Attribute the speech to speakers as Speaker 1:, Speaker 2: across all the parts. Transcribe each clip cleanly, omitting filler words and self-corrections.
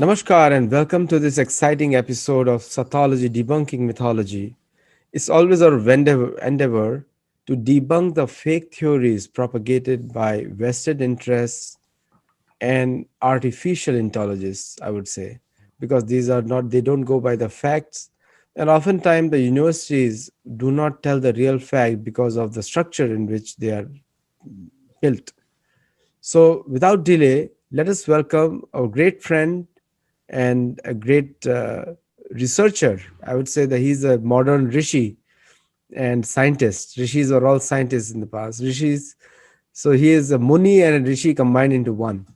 Speaker 1: Namaskar and welcome to this exciting episode of Sathology Debunking Mythology. It's always our endeavor to debunk the fake theories propagated by vested interests and artificial intelligence, I would say, because these are not, they don't go by the facts. And oftentimes the universities do not tell the real fact because of the structure in which they are built. So, without delay, let us welcome our great friend and a great researcher. I would say that he's a modern rishi and scientist. Rishis are all scientists in the past. Rishis, so he is a Muni and a Rishi combined into one.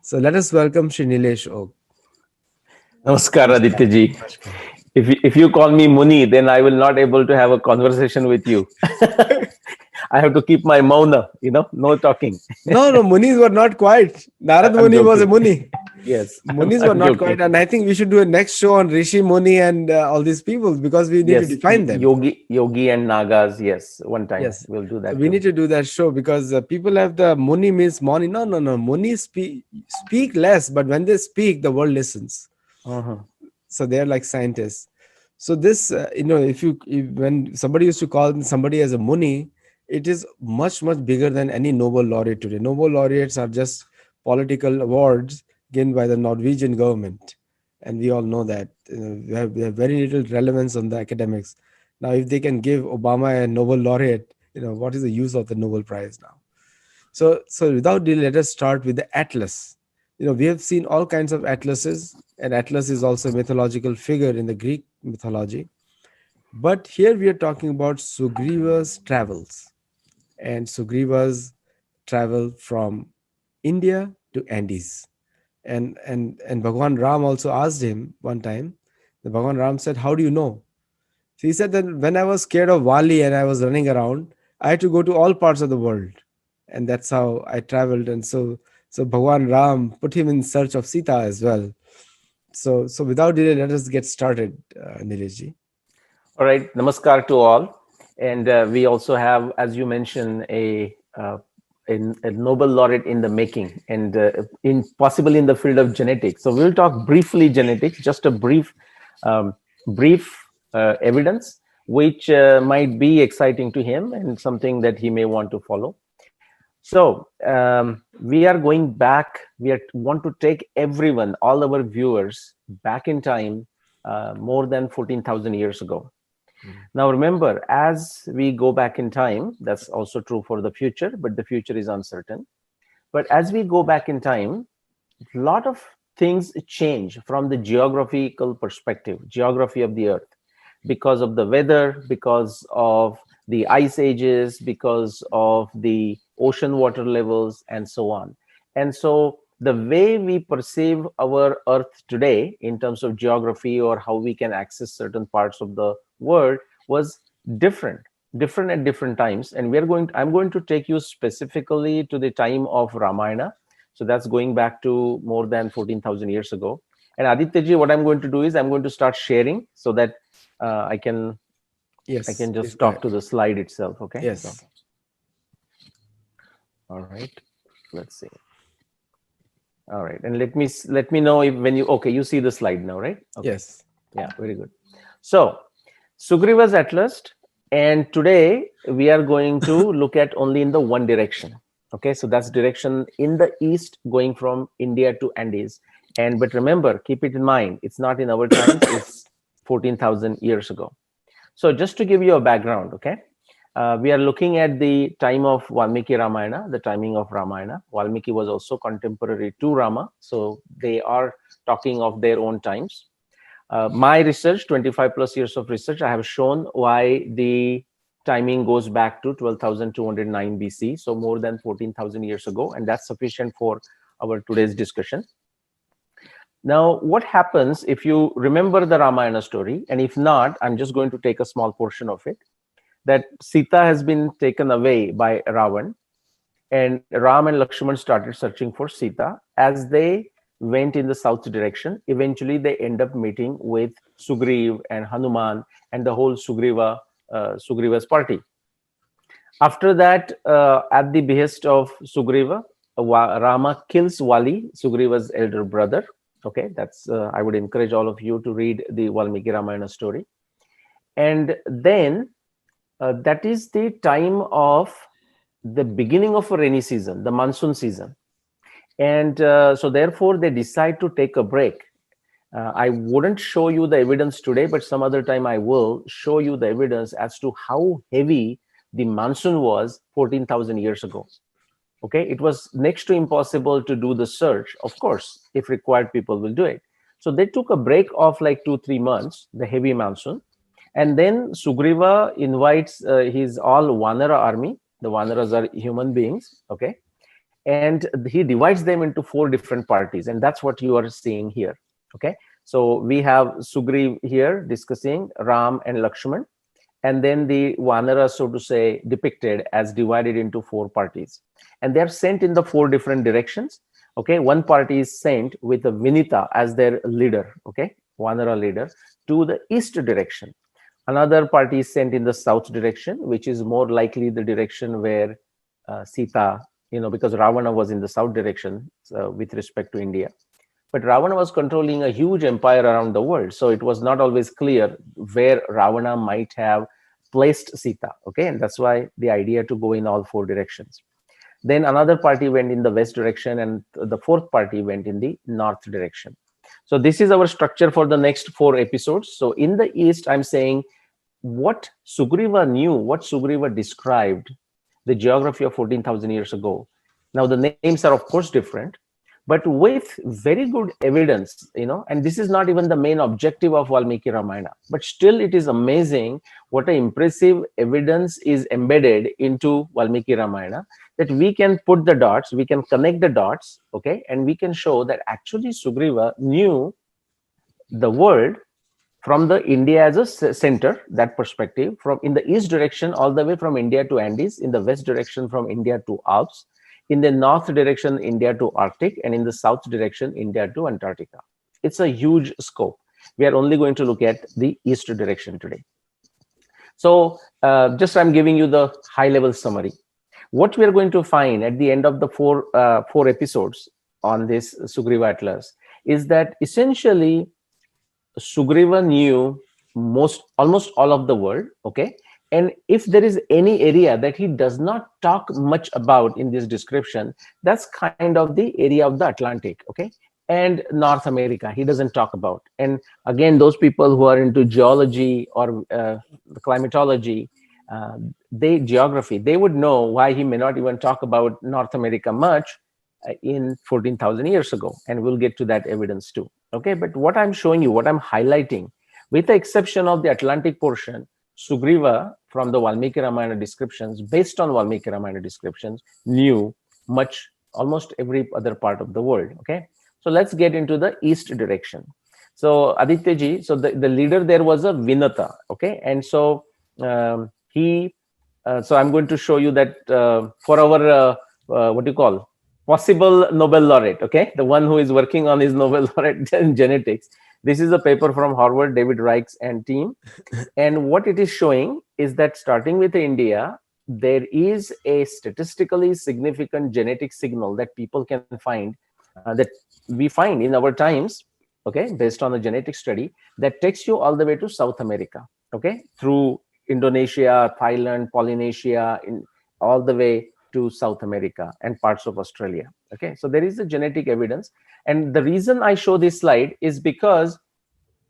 Speaker 1: So let us welcome Shri Nilesh Og.
Speaker 2: Namaskar, Aditya ji. If you call me Muni, then I will not able to have a conversation with you. I have to keep my mauna, no talking.
Speaker 1: No, Munis were not quite. Narad
Speaker 2: I'm
Speaker 1: Muni was a
Speaker 2: joking.
Speaker 1: Muni.
Speaker 2: Yes,
Speaker 1: Munis were
Speaker 2: I'm
Speaker 1: not
Speaker 2: joking.
Speaker 1: quite. And I think we should do a next show on Rishi, Muni, and all these people because we need to
Speaker 2: Yes,
Speaker 1: define them.
Speaker 2: yogi and nagas. Yes, one time
Speaker 1: Yes.
Speaker 2: we'll do
Speaker 1: So
Speaker 2: that
Speaker 1: we
Speaker 2: too.
Speaker 1: need to do that show because people have the Muni means money. No. Muni speak less, but when they speak, the world listens.
Speaker 2: Mhm.
Speaker 1: So they're like scientists. So this, when somebody used to call somebody as a Muni, it is much bigger than any Nobel laureate today. Nobel laureates are just political awards given by the Norwegian government, and we all know that we have very little relevance on the academics. Now, if they can give Obama a Nobel laureate, what is the use of the Nobel Prize now? So without delay, let us start with the atlas. We have seen all kinds of atlases, and atlas is also a mythological figure in the Greek mythology. But here we are talking about Sugriva's travels, and Sugriva's travel from India to Andes. And Bhagwan Ram also asked him one time. The Bhagwan Ram said, "How do you know?" So he said that when I was scared of Wali and I was running around, I had to go to all parts of the world. And that's how I traveled. And so Bhagwan Ram put him in search of Sita as well. So without delay, let us get started, Nilesh.
Speaker 2: All right, namaskar to all. And we also have, as you mentioned, a Nobel laureate in the making, and in possibly in the field of genetics. So we'll talk briefly genetics, just a um, brief evidence, which might be exciting to him and something that he may want to follow. So we are going back. Want to take everyone, all our viewers, back in time, more than 14,000 years ago. Now, remember, as we go back in time, that's also true for the future, but the future is uncertain. But as we go back in time, a lot of things change from the geographical perspective, geography of the earth, because of the weather, because of the ice ages, because of the ocean water levels, and so on. And so the way we perceive our earth today in terms of geography or how we can access certain parts of the world was different at different times. And I'm going to take you specifically to the time of Ramayana. So that's going back to more than 14,000 years ago. And Aditya ji, what I'm going to do is I'm going to start sharing so that uh, I can I
Speaker 1: Yes,
Speaker 2: can
Speaker 1: please
Speaker 2: just
Speaker 1: go
Speaker 2: talk
Speaker 1: ahead.
Speaker 2: to the slide itself. Okay. So,
Speaker 1: Yes,
Speaker 2: all right. Let's see. All right. And let me know if when you okay, you see the slide now, right? Okay.
Speaker 1: yes.
Speaker 2: Yeah, very good. So Sugriva's Atlas, and today we are going to look at only in the one direction. Okay, so that's direction in the east going from India to Andes. And but remember, keep it in mind, it's not in our times, it's 14,000 years ago. So just to give you a background, okay, we are looking at the time of Valmiki Ramayana, the timing of Ramayana. Valmiki was also contemporary to Rama, so they are talking of their own times. My research, 25 plus years of research, I have shown why the timing goes back to 12,209 BC, so more than 14,000 years ago, and that's sufficient for our today's discussion. Now, what happens if you remember the Ramayana story, and if not, I'm just going to take a small portion of it, that Sita has been taken away by Ravan, and Ram and Lakshman started searching for Sita. As they went in the south direction, eventually they end up meeting with Sugriv and Hanuman and the whole Sugriva's party. After that, at the behest of Sugriva, Rama kills Wali, Sugriva's elder brother. Okay, that's I would encourage all of you to read the Valmiki Ramayana story. And then that is the time of the beginning of a rainy season, the monsoon season. And so therefore they decide to take a break. I wouldn't show you the evidence today, but some other time I will show you the evidence as to how heavy the monsoon was 14,000 years ago. Okay, it was next to impossible to do the search. Of course, if required, people will do it. So they took a break of like 2-3 months, the heavy monsoon. And then Sugriva invites his all Vanara army. The Vanaras are human beings. Okay, and he divides them into 4 different parties, and that's what you are seeing here. Okay, so we have Sugriv here discussing Ram and Lakshman, and then the Vanara, so to say, depicted as divided into 4 parties, and they're sent in the 4 different directions. Okay, one party is sent with a Vinita as their leader, okay, Vanara leader, to the east direction. Another party is sent in the south direction, which is more likely the direction where Sita, because Ravana was in the south direction with respect to India. But Ravana was controlling a huge empire around the world. So it was not always clear where Ravana might have placed Sita. Okay. And that's why the idea to go in all 4 directions. Then another party went in the west direction, and the fourth party went in the north direction. So this is our structure for the next 4 episodes. So in the east, I'm saying what Sugriva knew, what Sugriva described, the geography of 14,000 years ago. Now the names are of course different, but with very good evidence, and this is not even the main objective of Valmiki Ramayana, but still it is amazing what an impressive evidence is embedded into Valmiki Ramayana, that we can put the dots, we can connect the dots, okay, and we can show that actually Sugriva knew the world from the India as a center, that perspective, from in the east direction all the way from India to Andes, in the west direction from India to Alps, in the north direction India to Arctic, and in the south direction India to Antarctica. It's a huge scope. We are only going to look at the east direction today. So just I'm giving you the high level summary. What we are going to find at the end of the four episodes on this Sugriva Atlas is that essentially Sugriva knew almost all of the world, okay? And if there is any area that he does not talk much about in this description, that's kind of the area of the Atlantic, okay? And North America, he doesn't talk about. And again, those people who are into geology or climatology, geography, they would know why he may not even talk about North America much in 14,000 years ago. And we'll get to that evidence too. Okay, but what I'm showing you, what I'm highlighting, with the exception of the Atlantic portion, Sugriva from the Valmiki Ramayana descriptions, based on Valmiki Ramayana descriptions, knew almost every other part of the world. Okay, so let's get into the east direction. So Aditya ji, so the leader there was a Vinata. Okay, and so so I'm going to show you that for our what do you call, possible Nobel laureate, okay, the one who is working on his Nobel laureate in genetics. This is a paper from Harvard, David Reichs and team. And what it is showing is that starting with India, there is a statistically significant genetic signal that people can find, that we find in our times, okay, based on a genetic study, that takes you all the way to South America, okay, through Indonesia, Thailand, Polynesia, all the way to South America and parts of Australia. Okay, so there is a genetic evidence. And the reason I show this slide is because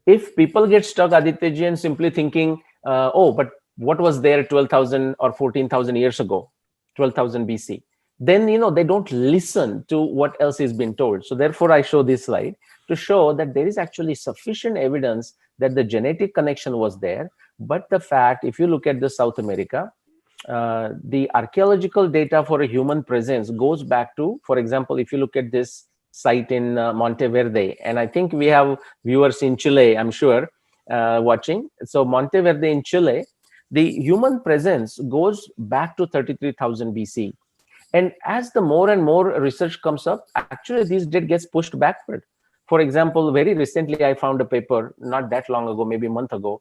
Speaker 2: if people get stuck, Aditya, and simply thinking, oh, but what was there 12,000 or 14,000 years ago, 12,000 BC, then, they don't listen to what else is being told. So therefore, I show this slide to show that there is actually sufficient evidence that the genetic connection was there. But the fact, if you look at the South America, the archaeological data for a human presence goes back to, for example, if you look at this site in Monteverde, and I think we have viewers in Chile, I'm sure, watching. So Monteverde in Chile, the human presence goes back to 33,000 BC. And as the more and more research comes up, actually these data gets pushed backward. For example, very recently, I found a paper not that long ago, maybe a month ago.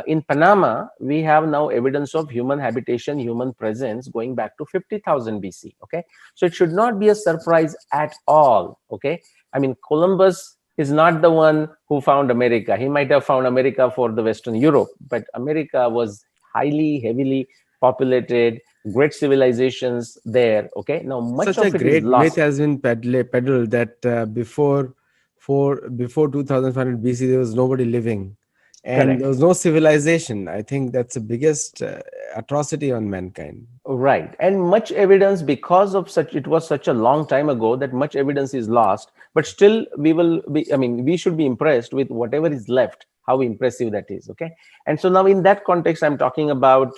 Speaker 2: In Panama, we have now evidence of human habitation, human presence going back to 50,000 BC. Okay, so it should not be a surprise at all. Okay, I mean, Columbus is not the one who found America. He might have found America for the Western Europe, but America was highly, heavily populated, great civilizations there. Okay, now much
Speaker 1: Such a
Speaker 2: of it is
Speaker 1: great myth
Speaker 2: lost.
Speaker 1: has been peddled that before 2500 BC there was nobody living, and there
Speaker 2: Correct.
Speaker 1: was no civilization. I think that's the biggest atrocity on mankind.
Speaker 2: Right. And much evidence, because of such, it was such a long time ago that much evidence is lost, but still we will be, I mean, we should be impressed with whatever is left, how impressive that is. Okay. And so now in that context, I'm talking about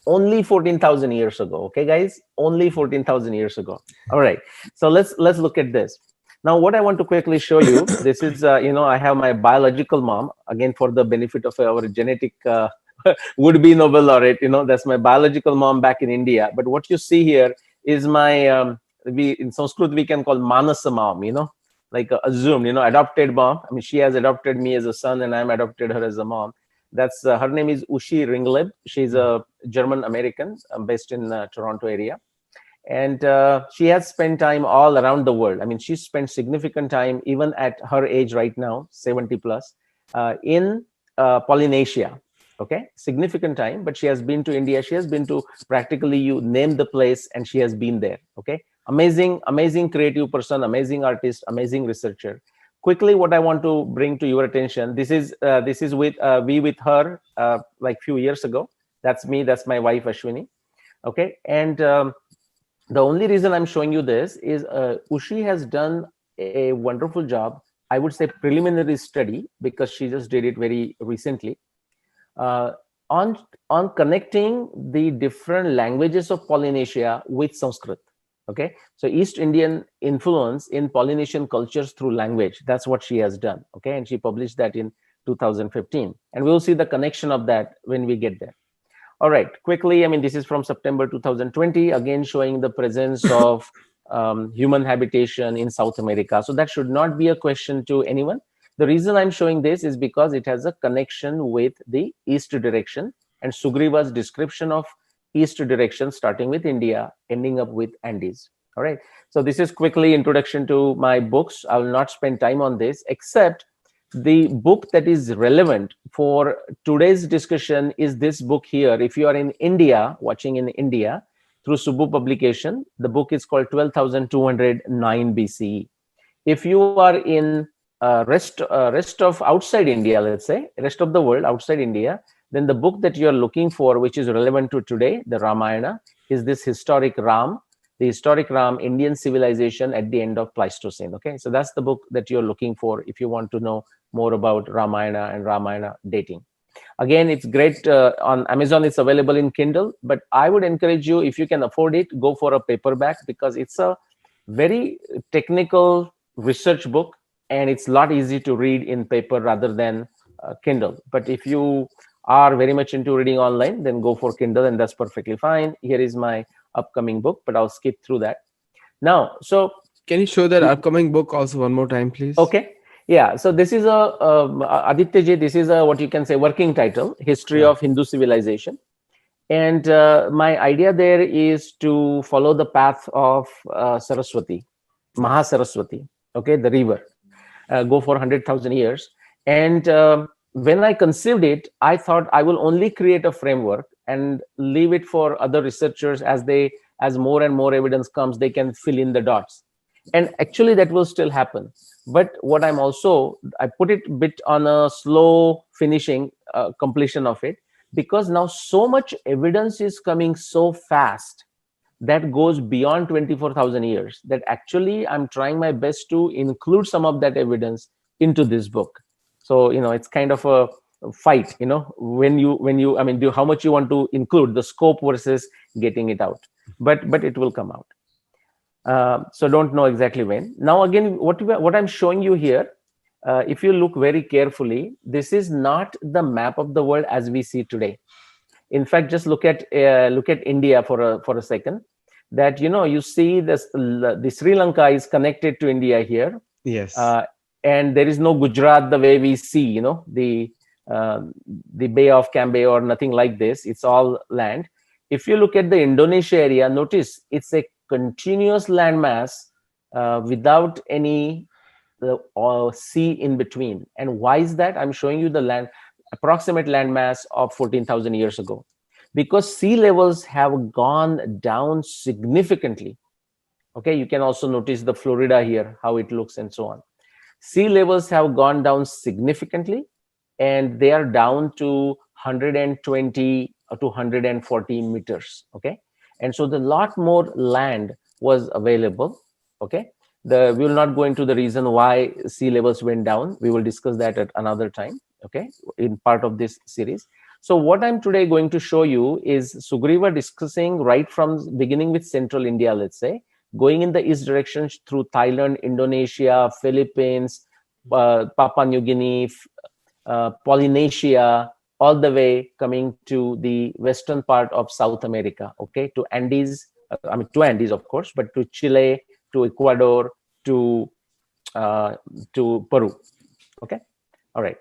Speaker 2: only 14,000 years ago. Okay, guys, only 14,000 years ago. All right. So let's look at this. Now, what I want to quickly show you, this is, I have my biological mom, again, for the benefit of our genetic would be Nobel laureate. That's my biological mom back in India. But what you see here is my, we in Sanskrit, we can call Manasa mom, like assumed, adopted mom. I mean, she has adopted me as a son and I'm adopted her as a mom. That's her name is Ushi Ringleb. She's a German American based in Toronto area. And she has spent time all around the world. I mean, she spent significant time, even at her age right now, 70 plus, in Polynesia. Okay, significant time, but she has been to India. She has been to practically, you name the place, and she has been there. Okay, amazing, amazing creative person, amazing artist, amazing researcher. Quickly, what I want to bring to your attention, this is with we with her like few years ago. That's me. That's my wife Ashwini. Okay, and the only reason I'm showing you this is Ushi has done a wonderful job. I would say preliminary study, because she just did it very recently, uh, on connecting the different languages of Polynesia with Sanskrit. Okay, so East Indian influence in Polynesian cultures through language. That's what she has done. Okay, and she published that in 2015, and we'll see the connection of that when we get there. All right, quickly, I mean, this is from September 2020, again showing the presence of human habitation in South America. So that should not be a question to anyone. The reason I'm showing this is because it has a connection with the east direction and Sugriva's description of east direction, starting with India, ending up with Andes. All right, so this is quickly introduction to my books. I will not spend time on this, except the book that is relevant for today's discussion is this book here. If you are in India, watching in India through Subbu publication, the book is called 12,209 BCE. If you are in rest of outside India, let's say rest of the world outside India, then the book that you are looking for, which is relevant to today, the Ramayana, is this historic Ram, the historic Ram, Indian civilization at the end of Pleistocene. Okay, so that's the book that you're looking for if you want to know more about Ramayana and Ramayana dating. Again, it's great on Amazon. It's available in Kindle, but I would encourage you, if you can afford it, go for a paperback, because it's a very technical research book, and it's a lot easy to read in paper rather than Kindle. But if you are very much into reading online, then go for Kindle, and that's perfectly fine. Here is my upcoming book, but I'll skip through that now. So
Speaker 1: Can you show that upcoming book also one more time, please?
Speaker 2: okay, yeah, so this is a Aditya ji, this is a what you can say working title, History
Speaker 1: Yeah.
Speaker 2: of Hindu Civilization. And my idea there is to follow the path of Saraswati,
Speaker 1: Yeah.
Speaker 2: Mahasaraswati, okay, the river, go for 100,000 years. And when I conceived it, I thought I will only create a framework and leave it for other researchers, as more and more evidence comes, they can fill in the dots. And actually, that will still happen. But what I put it a bit on a slow finishing, completion of it, because now so much evidence is coming so fast that goes beyond 24,000 years, that actually I'm trying my best to include some of that evidence into this book. So it's kind of a fight, when you I mean, how much you want to include, the scope versus getting it out. But it will come out. So don't know exactly when. Now again, what I'm showing you here, if you look very carefully, this is not the map of the world as we see today. In fact, just look at India for a second. That you see this, the Sri Lanka is connected to India here,
Speaker 1: Yes.
Speaker 2: uh, and there is no Gujarat the way we see, uh, the Bay of Cambay or nothing like this. It's all land. If you look at the Indonesia area, notice it's a continuous landmass without any the sea in between. And why is that? I'm showing you the land, approximate land mass of 14,000 years ago, because sea levels have gone down significantly. Okay, you can also notice the Florida here, how it looks and so on. Sea levels have gone down significantly, and they are down to 120 to 140 meters. Okay, and so the lot more land was available. Okay, we will not go into the reason why sea levels went down. We will discuss that at another time. Okay, in part of this series. So what I'm today going to show you is Sugriva discussing right from beginning with central India, let's say, going in the east direction through Thailand, Indonesia, Philippines, Papua New Guinea, Polynesia, all the way coming to the western part of South America, okay, to Andes, I mean, to Andes, of course, but to Chile, to Ecuador, to Peru, okay, all right.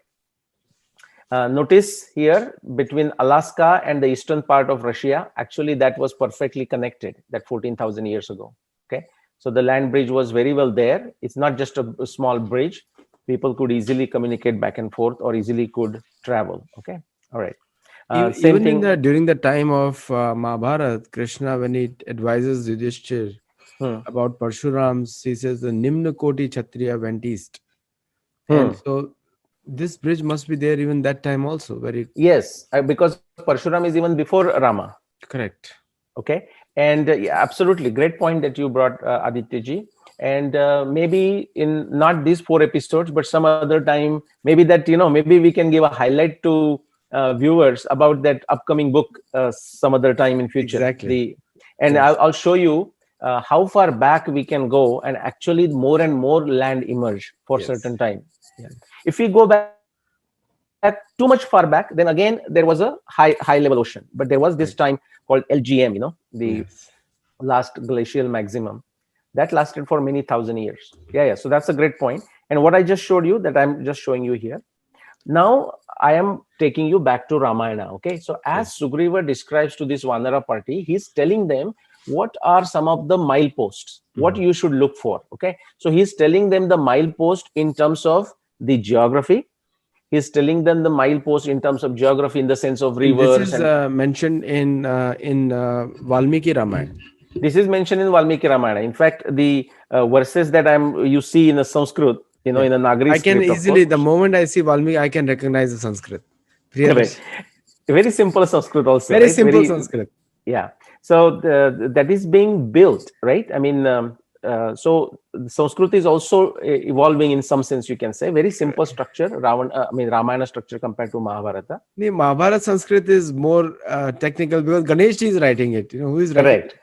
Speaker 2: Notice here between Alaska and the eastern part of Russia, actually that was perfectly connected, that 14,000 years ago, okay. So the land bridge was very well there. It's not just a small bridge. People could easily communicate back and forth, or easily could travel, okay, all right. Same
Speaker 1: Even in
Speaker 2: thing.
Speaker 1: the during the time of Mahabharat, Krishna, when he advises Yudhishthir
Speaker 2: Hmm,
Speaker 1: about Parshurams, he says the Nimna Koti Kshatriya went east, and
Speaker 2: hmm.
Speaker 1: so this bridge must be there even that time also. Very
Speaker 2: Yes, because Parshuram is even before Rama.
Speaker 1: correct.
Speaker 2: Okay, and yeah, absolutely great point that you brought, Aditya ji. And maybe in not these 4 episodes, but some other time, maybe that, maybe we can give a highlight to viewers about that upcoming book some other time in future.
Speaker 1: Exactly.
Speaker 2: And
Speaker 1: Yes.
Speaker 2: I'll show you how far back we can go, and actually more and more land emerge for
Speaker 1: Yes.
Speaker 2: certain time. Yeah.
Speaker 1: Yes.
Speaker 2: If we go back too much far back, then again there was a high level ocean, but there was this time
Speaker 1: Correct.
Speaker 2: called LGM, the
Speaker 1: Yes.
Speaker 2: last glacial maximum, that lasted for many thousand years. Yeah, yeah. So that's a great point. And what I just showed you, that I'm just showing you here. Now I am taking you back to Ramayana. Okay. So as
Speaker 1: Yes.
Speaker 2: Sugriva describes to this Vanara party, he's telling them what are some of the mileposts, what
Speaker 1: Mhm.
Speaker 2: you should look for. Okay. So he's telling them the milepost in terms of the geography. He's telling them the milepost in terms of geography in the sense of
Speaker 1: And this
Speaker 2: rivers.
Speaker 1: is
Speaker 2: And
Speaker 1: mentioned in Valmiki Ramayana.
Speaker 2: this is mentioned in Valmiki Ramayana. In fact, the verses that you see in the Sanskrit,
Speaker 1: Yeah.
Speaker 2: in a Nagari
Speaker 1: I can
Speaker 2: script, of
Speaker 1: easily, the
Speaker 2: course.
Speaker 1: moment I see Valmiki, I can recognize the Sanskrit.
Speaker 2: Correct.
Speaker 1: Priyadarshan.
Speaker 2: Very simple Sanskrit also,
Speaker 1: Very
Speaker 2: right?
Speaker 1: simple
Speaker 2: Very,
Speaker 1: Sanskrit.
Speaker 2: yeah. So that is being built, right? I mean, so Sanskrit is also evolving in some sense, you can say. Very simple
Speaker 1: Correct.
Speaker 2: structure, Ramayana structure compared to Mahabharata.
Speaker 1: The Mahabharata Sanskrit is more technical because Ganesh is writing it. You know, who is writing it?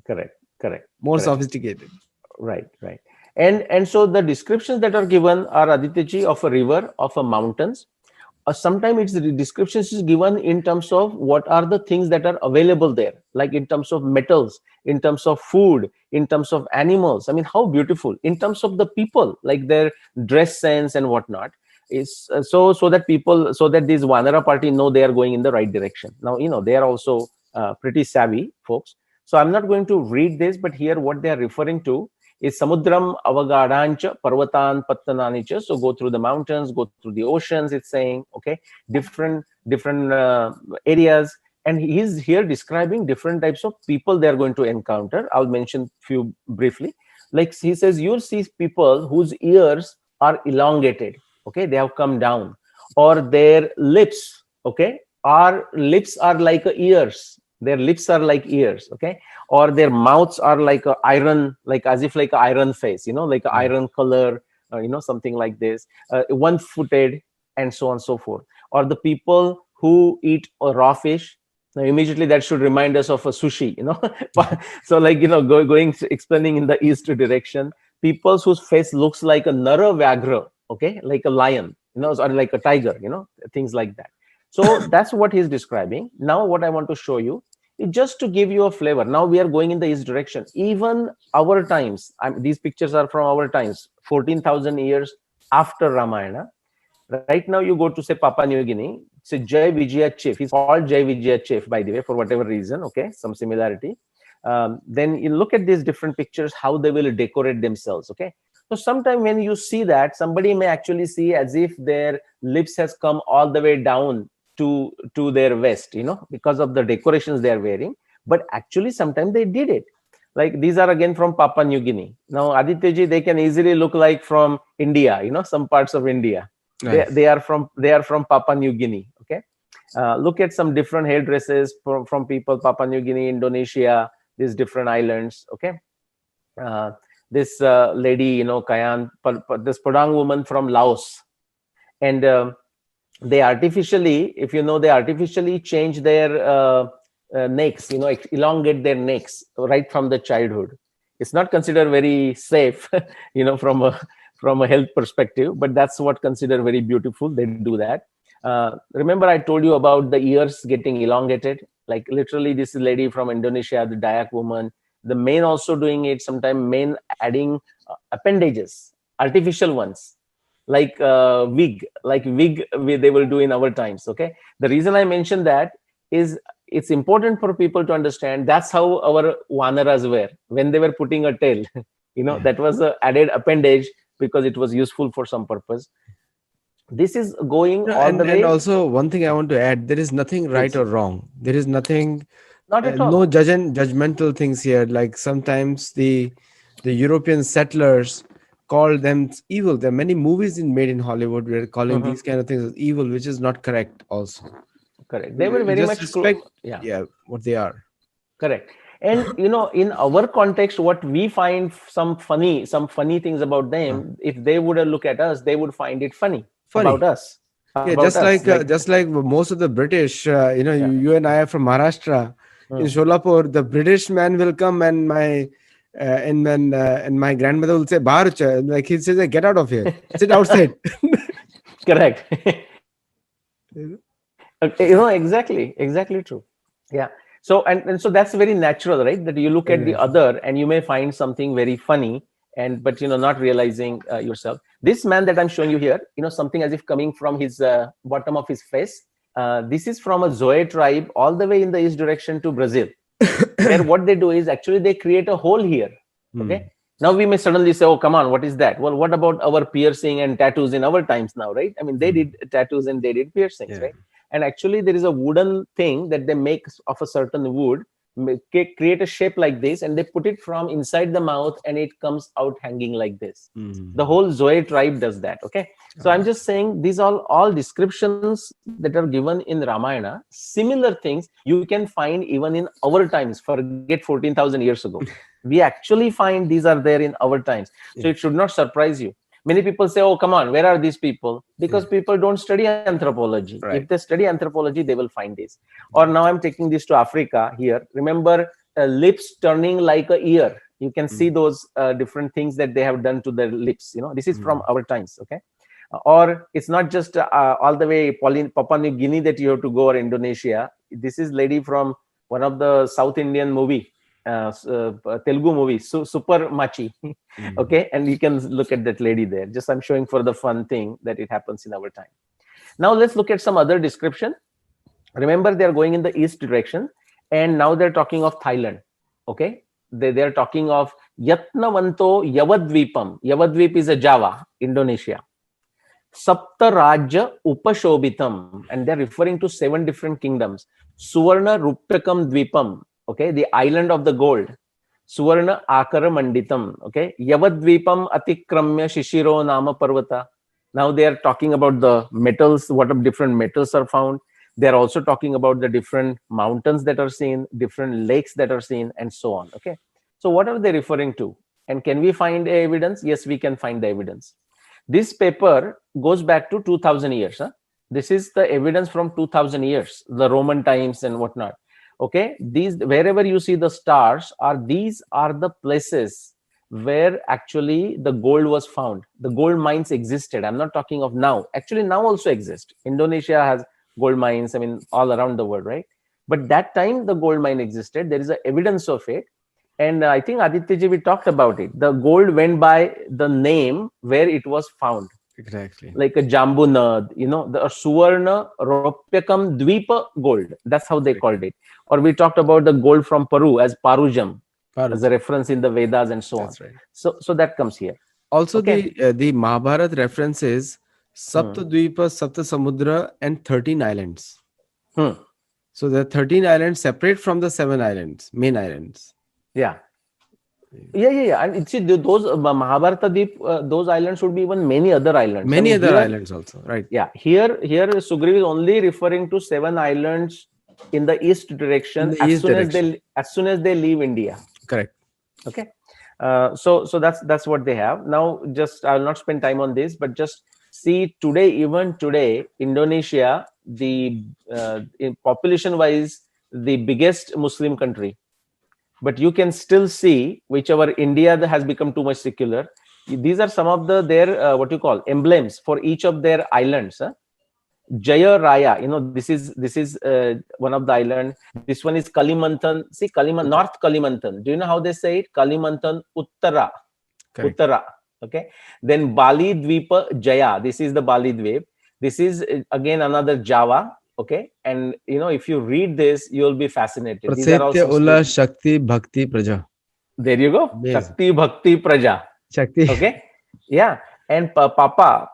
Speaker 2: Correct. Correct. Correct.
Speaker 1: More
Speaker 2: Correct.
Speaker 1: sophisticated.
Speaker 2: Right, right. And so the descriptions that are given are, Adityaji, of a river, of a mountains. Sometimes it's the descriptions is given in terms of what are the things that are available there, like in terms of metals, in terms of food, in terms of animals. I mean, how beautiful. In terms of the people, like their dress sense and whatnot. Is so that people, so that this Vanara party know they are going in the right direction. Now, they are also pretty savvy folks. So I'm not going to read this, but here what they are referring to is Samudram Avagadancha Parvatan Pattananicha. So go through the mountains, go through the oceans, it's saying, okay, different areas. And he is here describing different types of people they are going to encounter. I'll mention few briefly. Like he says, you'll see people whose ears are elongated, okay, they have come down, or their lips, okay, our lips are like ears, their lips are like ears, okay, or their mouths are like a iron, like as if like an iron face, like an
Speaker 1: Mm.
Speaker 2: iron color, something like this, one footed, and so on and so forth. Or the people who eat raw fish. Now immediately that should remind us of a sushi, so like, going explaining in the east direction, people whose face looks like a nara vyagra, okay, like a lion, or like a tiger, things like that. So that's what he's describing. Now what I want to show you, just to give you a flavor. Now we are going in the east direction. Even our times, these pictures are from our times, 14,000 years after Ramayana. Right now you go to, say, Papua New Guinea, say Jai Vijaya chief. He's called Jai Vijaya chief, by the way, for whatever reason. Okay, some similarity. Then you look at these different pictures, how they will decorate themselves. Okay, So sometimes when you see that, somebody may actually see as if their lips has come all the way down to their waist, because of the decorations they are wearing. But actually sometimes they did it. Like these are again from Papua New Guinea. Now Adityaji, they can easily look like from India, some parts of India. they,
Speaker 1: Right.
Speaker 2: they are from they are from Papua New Guinea. Okay. Look at some different hairdresses from people, Papua New Guinea, Indonesia, these different islands. Okay. uh, this lady, Kayan, this Padang woman from Laos. And they artificially, if they artificially change their necks, elongate their necks right from the childhood. It's not considered very safe, from a health perspective, but that's what considered very beautiful. They do that. Remember, I told you about the ears getting elongated. Like literally, this lady from Indonesia, the Dayak woman, the men also doing it. Sometimes men adding appendages, artificial ones, like wig they will do in our times. Okay. The reason I mentioned that is it's important for people to understand that's how our Vanaras were when they were putting a tail.
Speaker 1: Yeah.
Speaker 2: That was a added appendage because it was useful for some purpose. This is going all the
Speaker 1: And
Speaker 2: way.
Speaker 1: also one thing I want to add: there is nothing right
Speaker 2: Please.
Speaker 1: or wrong. There is nothing,
Speaker 2: Not at
Speaker 1: no
Speaker 2: all.
Speaker 1: judgmental things here. Like sometimes the European settlers call them evil. There are many movies made in Hollywood where calling
Speaker 2: Mhm.
Speaker 1: these kind of things as evil, which is not correct. Also,
Speaker 2: Correct. They were
Speaker 1: you
Speaker 2: very
Speaker 1: just
Speaker 2: much
Speaker 1: respect,
Speaker 2: yeah.
Speaker 1: yeah, what they are.
Speaker 2: Correct. And in our context, what we find some funny things about
Speaker 1: Uh,
Speaker 2: them, if they would look at us, they would find it funny about
Speaker 1: Funny.
Speaker 2: us.
Speaker 1: Yeah,
Speaker 2: About us. Like,
Speaker 1: just like most of the British,
Speaker 2: yeah.
Speaker 1: you and I are from Maharashtra. In
Speaker 2: Hmm.
Speaker 1: Sholapur, the British man will come and my grandmother will say, "Bahar cha," like he says, "Get out of here, sit outside."
Speaker 2: Correct.
Speaker 1: You know?
Speaker 2: Exactly true. Yeah. So and so that's very natural, right? That you look
Speaker 1: Very
Speaker 2: at the
Speaker 1: natural.
Speaker 2: other and you may find something very funny, and but not realizing yourself. This man that I'm showing you here, something as if coming from his bottom of his face. This is from a Zoe tribe all the way in the east direction to Brazil, where what they do is actually they create a hole here. Okay.
Speaker 1: Hmm.
Speaker 2: Now we may suddenly say, oh, come on, what is that? Well, what about our piercing and tattoos in our times now, right? I mean, they
Speaker 1: Hmm.
Speaker 2: did tattoos and they did piercings,
Speaker 1: Yeah.
Speaker 2: right? And actually there is a wooden thing that they make of a certain wood, create a shape like this, and they put it from inside the mouth and it comes out hanging like this. The
Speaker 1: Hmm.
Speaker 2: whole Zoe tribe does that. Okay. So I'm
Speaker 1: Oh.
Speaker 2: just saying these all descriptions that are given in Ramayana, similar things you can find even in our times. Forget 14,000 years ago. We actually find these are there in our times. So
Speaker 1: Yeah.
Speaker 2: it should not surprise you. Many people say, oh, come on, where are these people?
Speaker 1: Yeah.
Speaker 2: Because people don't study anthropology. If they
Speaker 1: Right.
Speaker 2: study anthropology, they will find this. Or now I'm taking this to Africa here. Remember, lips turning like a ear. You can see
Speaker 1: Hmm.
Speaker 2: those different things that they have done to their lips. This is from
Speaker 1: Hmm.
Speaker 2: our times. Okay. Or it's not just all the way Papua New Guinea that you have to go, or Indonesia. This is lady from one of the South Indian movie, Telugu movie, Super Machi.
Speaker 1: Hmm.
Speaker 2: Okay, and you can look at that lady there. Just I'm showing for the fun thing that it happens in our time. Now let's look at some other description. Remember, they are going in the east direction, and now they're talking of Thailand. Okay, they're talking of Yatnavanto Yavadvipam. Yavadvip is a Java, Indonesia. Sapta Rajya Upashobhitam, and they're referring to 7 different kingdoms. Suvarna Rupyakam Dvipam, okay, the island of the gold. Suvarna Akara Manditam, okay, Yavadvipam Atikramya Shishiro Nama Parvata. Now they are talking about the metals, what of different metals are found. They're also talking about the different mountains that are seen, different lakes that are seen, and so on. Okay. So what are they referring to? And can we find evidence? Yes, we can find the evidence. This paper goes back to 2000 years. Huh? This is the evidence from 2000 years, the Roman times and whatnot. Okay, these wherever you see the stars these are the places where actually the gold was found. The gold mines existed. I'm not talking of now. Actually, now also exist. Indonesia has gold mines. I mean, all around the world, right? But that time the gold mine existed. There is a evidence of it, and I think Aditya we talked about it. The gold went by the name where it was found,
Speaker 1: Exactly.
Speaker 2: like a Jambunad, the Suvarna Ropyakam Dvipa gold. That's how they called it. Or we talked about the gold from Peru as Parujam, as a
Speaker 1: Paruj.
Speaker 2: reference in the Vedas and so on.
Speaker 1: That's right.
Speaker 2: So that comes here.
Speaker 1: Also,
Speaker 2: Okay.
Speaker 1: the Mahabharat references
Speaker 2: Hmm.
Speaker 1: Saptadvipa, Saptasamudra, and 13 islands.
Speaker 2: Hmm.
Speaker 1: So there are 13 islands separate from the 7 islands, main islands.
Speaker 2: Yeah. Yeah. And it's those Mahabharata Deep, those islands should be even many other islands. I
Speaker 1: Many
Speaker 2: mean,
Speaker 1: other
Speaker 2: here,
Speaker 1: islands also, right?
Speaker 2: yeah, here Sugriv is only referring to 7 islands in the east
Speaker 1: In
Speaker 2: direction
Speaker 1: the east direction.
Speaker 2: as soon as they leave India.
Speaker 1: Correct.
Speaker 2: Okay. So that's what they have now. Just I'll not spend time on this, but just see today, even today, Indonesia, the in population wise, the biggest Muslim country, but you can still see whichever India that has become too much secular. These are some of their what you call emblems for each of their islands. Huh? Jaya Raya, this is one of the island. This one is Kalimantan. See,
Speaker 1: Uttara.
Speaker 2: North Kalimantan. Do you know how they say it? Kalimantan Uttara.
Speaker 1: Correct.
Speaker 2: Uttara. Okay. Then Bali Dvipa Jaya. This is the Bali Dvip. This is again another Java. Okay. And if you read this, you'll be fascinated. These are all
Speaker 1: Prasetya
Speaker 2: Sanskrit.
Speaker 1: Ula Shakti Bhakti Praja.
Speaker 2: There you go.
Speaker 1: Amazing.
Speaker 2: Shakti Bhakti Praja.
Speaker 1: Shakti.
Speaker 2: Okay. Yeah. And Papa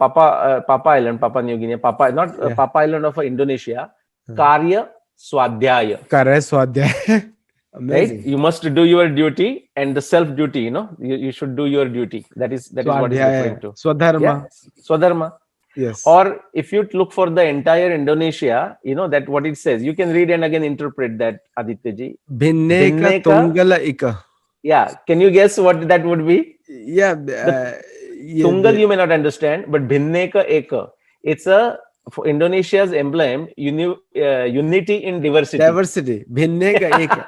Speaker 2: Island, Papa New Guinea, Papa, not
Speaker 1: Yeah.
Speaker 2: Papa Island of Indonesia, Karya Swadhyaya,
Speaker 1: Karya Swadhyaya.
Speaker 2: right?
Speaker 1: Amazing.
Speaker 2: You must do your duty and the self duty, you should do your duty. That is what is referring
Speaker 1: Swadhyaya.
Speaker 2: to. Yeah,
Speaker 1: Swadharma.
Speaker 2: Swadharma.
Speaker 1: Yes.
Speaker 2: Or if you look for the entire Indonesia, that what it says, you can read and again interpret that, Aditya ji.
Speaker 1: Bhinneka
Speaker 2: Bhinneka,
Speaker 1: Tungala Ika.
Speaker 2: yeah. Can you guess what that would be?
Speaker 1: Yeah.
Speaker 2: The
Speaker 1: Yeah,
Speaker 2: Tungal you may not understand, but Bhinneka Eka. It's for Indonesia's emblem, unity in diversity.
Speaker 1: diversity. Bhinneka Eka.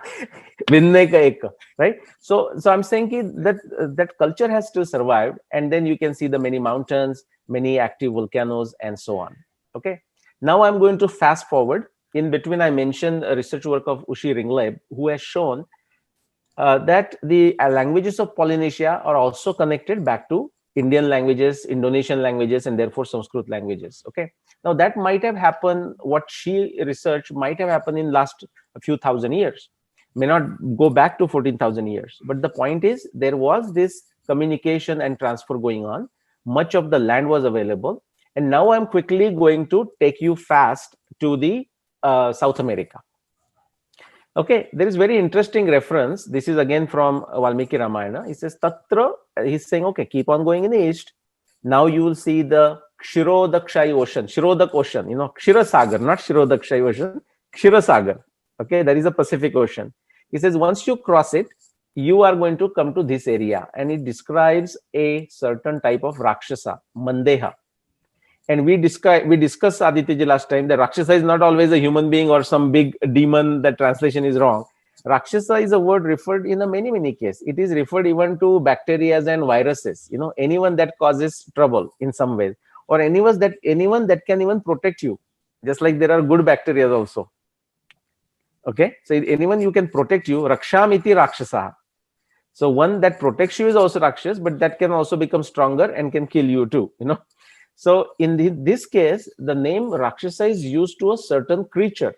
Speaker 2: Bhinneka Eka, right? So I'm saying that culture has still survived, and then you can see the many mountains, many active volcanoes, and so on. Okay. Now I'm going to fast forward. In between, I mentioned a research work of Ushi Ringleb, who has shown that the languages of Polynesia are also connected back to Indian languages, Indonesian languages, and therefore Sanskrit languages. Okay. Now that might have happened. What she researched might have happened in last a few thousand years. May not go back to 14,000 years. But the point is, there was this communication and transfer going on. Much of the land was available, and now I'm quickly going to take you fast to the South America. Okay, there is very interesting reference. This is again from Valmiki Ramayana. He says, Tatra, he's saying, okay, keep on going in the east. Now you will see the Kshirodakshayi Ocean, Shirodak Ocean, Kshirasagar, not Shirodakshayi Ocean, Kshirasagar. Okay, that is the Pacific Ocean. He says, once you cross it, you are going to come to this area. And it describes a certain type of Rakshasa, Mandeha. And we discussed Aditya last time that Rakshasa is not always a human being or some big demon. That translation is wrong. Rakshasa is a word referred in a many cases. It is referred even to bacteria and viruses. Anyone that causes trouble in some ways, or anyone that can even protect you. Just like there are good bacteria also. Okay, so anyone you can protect you. Rakshamiti Rakshasa. So one that protects you is also Rakshas, but that can also become stronger and can kill you too. So in this case, the name Rakshasa is used to a certain creature,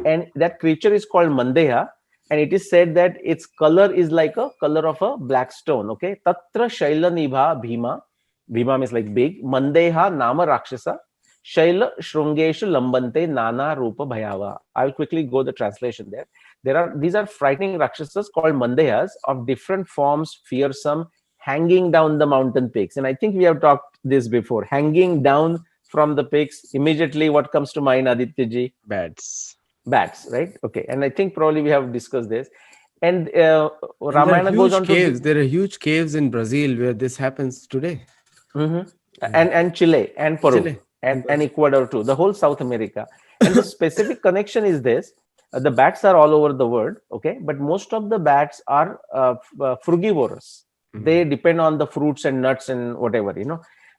Speaker 2: and that creature is called Mandeha, and it is said that its color is like a color of a black stone. Okay, Tatra Shaila Nibha Bhima. Bhima means like big. Mandeha Nama Rakshasa. Shaila Shrungeshu Lambante Nana Rupa Bhayava. I will quickly go the translation there. These are frightening Rakshasas called Mandehas of different forms, fearsome, hanging down the mountain peaks. And I think we have talked this before. Hanging down from the peaks, immediately what comes to mind, Aditya ji?
Speaker 1: Bats.
Speaker 2: Bats, right? Okay. And I think probably we have discussed this. And
Speaker 1: And there are
Speaker 2: Ramayana goes
Speaker 1: huge
Speaker 2: on to
Speaker 1: caves. There are huge caves in Brazil where this happens today.
Speaker 2: Mhm.
Speaker 1: Yeah.
Speaker 2: And Chile and Peru
Speaker 1: Chile.
Speaker 2: and Ecuador too, the whole South America. And the specific connection is this: the bats are all over the world, okay, but most of the bats are frugivorous. They depend on the fruits and nuts and whatever.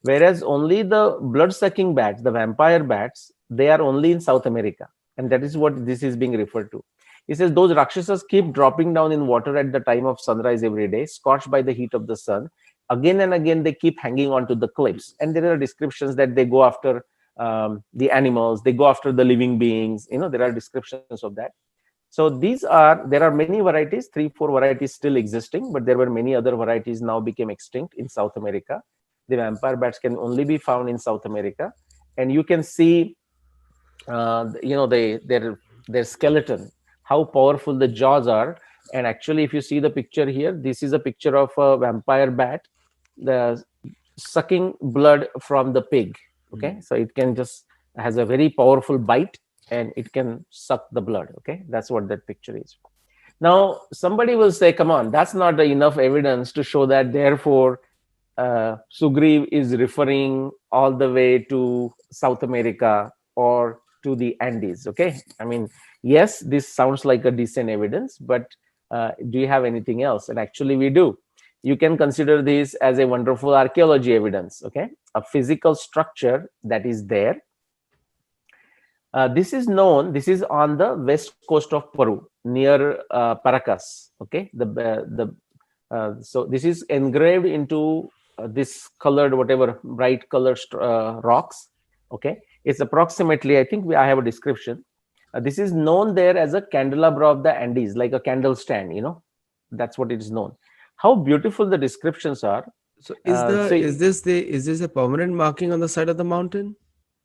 Speaker 2: Whereas only the blood-sucking bats, the vampire bats, they are only in South America, and that is what this is being referred to. He says those Rakshasas keep dropping down in water at the time of sunrise every day, scorched by the heat of the sun. Again and again, they keep hanging on to the cliffs. And there are descriptions that they go after the animals, they go after the living beings. There are descriptions of that. So there are many varieties, 3, 4 varieties still existing, but there were many other varieties now became extinct in South America. The vampire bats can only be found in South America, and you can see, their skeleton, how powerful the jaws are. And actually, if you see the picture here, this is a picture of a vampire bat, the sucking blood from the pig. Okay, so it can just has a very powerful bite, and it can suck the blood. Okay, that's what that picture is. Now, somebody will say, come on, that's not enough evidence to show that, therefore, Sugriv is referring all the way to South America or to the Andes. Okay, I mean, yes, this sounds like a decent evidence, but do you have anything else? And actually, we do. You can consider this as a wonderful archaeology evidence. Okay, a physical structure that is there. This is known. This is on the west coast of Peru, near Paracas. Okay, so this is engraved into this colored, whatever, bright colored rocks. Okay, it's approximately, I think I have a description. This is known there as a candelabra of the Andes, like a candle stand. That's what it is known. How beautiful the descriptions are.
Speaker 1: So
Speaker 2: So
Speaker 1: is this a permanent marking on the side of the mountain?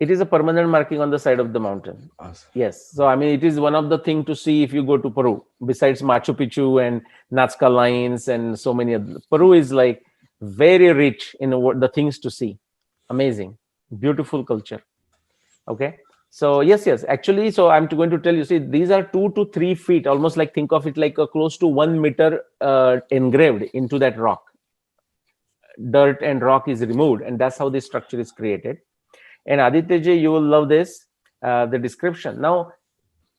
Speaker 2: it is a permanent marking on the side of the mountain.
Speaker 1: Awesome.
Speaker 2: Yes. So, I mean, it is one of the things to see if you go to Peru, besides Machu Picchu and Nazca Lines and so many other. Peru is like very rich in the things to see. Amazing. Beautiful culture. Okay. So, yes. Actually, so I'm going to tell you, see, these are 2 to 3 feet, almost like, think of it like a close to 1 meter engraved into that rock. Dirt and rock is removed, and that's how this structure is created. And Aditya, you will love this, the description. Now,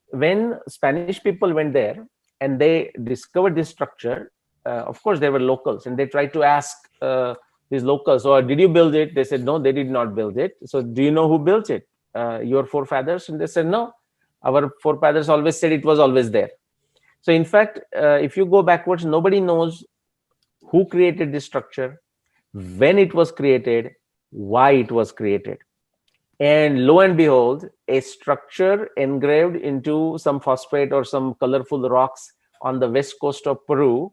Speaker 2: when Spanish people went there and they discovered this structure, of course, they were locals, and they tried to ask these locals, "Oh, did you build it?" They said, "No, they did not build it." "So, do you know who built it? Your forefathers?" And they said, "No, our forefathers always said it was always there." So, in fact, if you go backwards, nobody knows who created this structure, when it was created, why it was created. And lo and behold, a structure engraved into some phosphate or some colorful rocks on the west coast of Peru.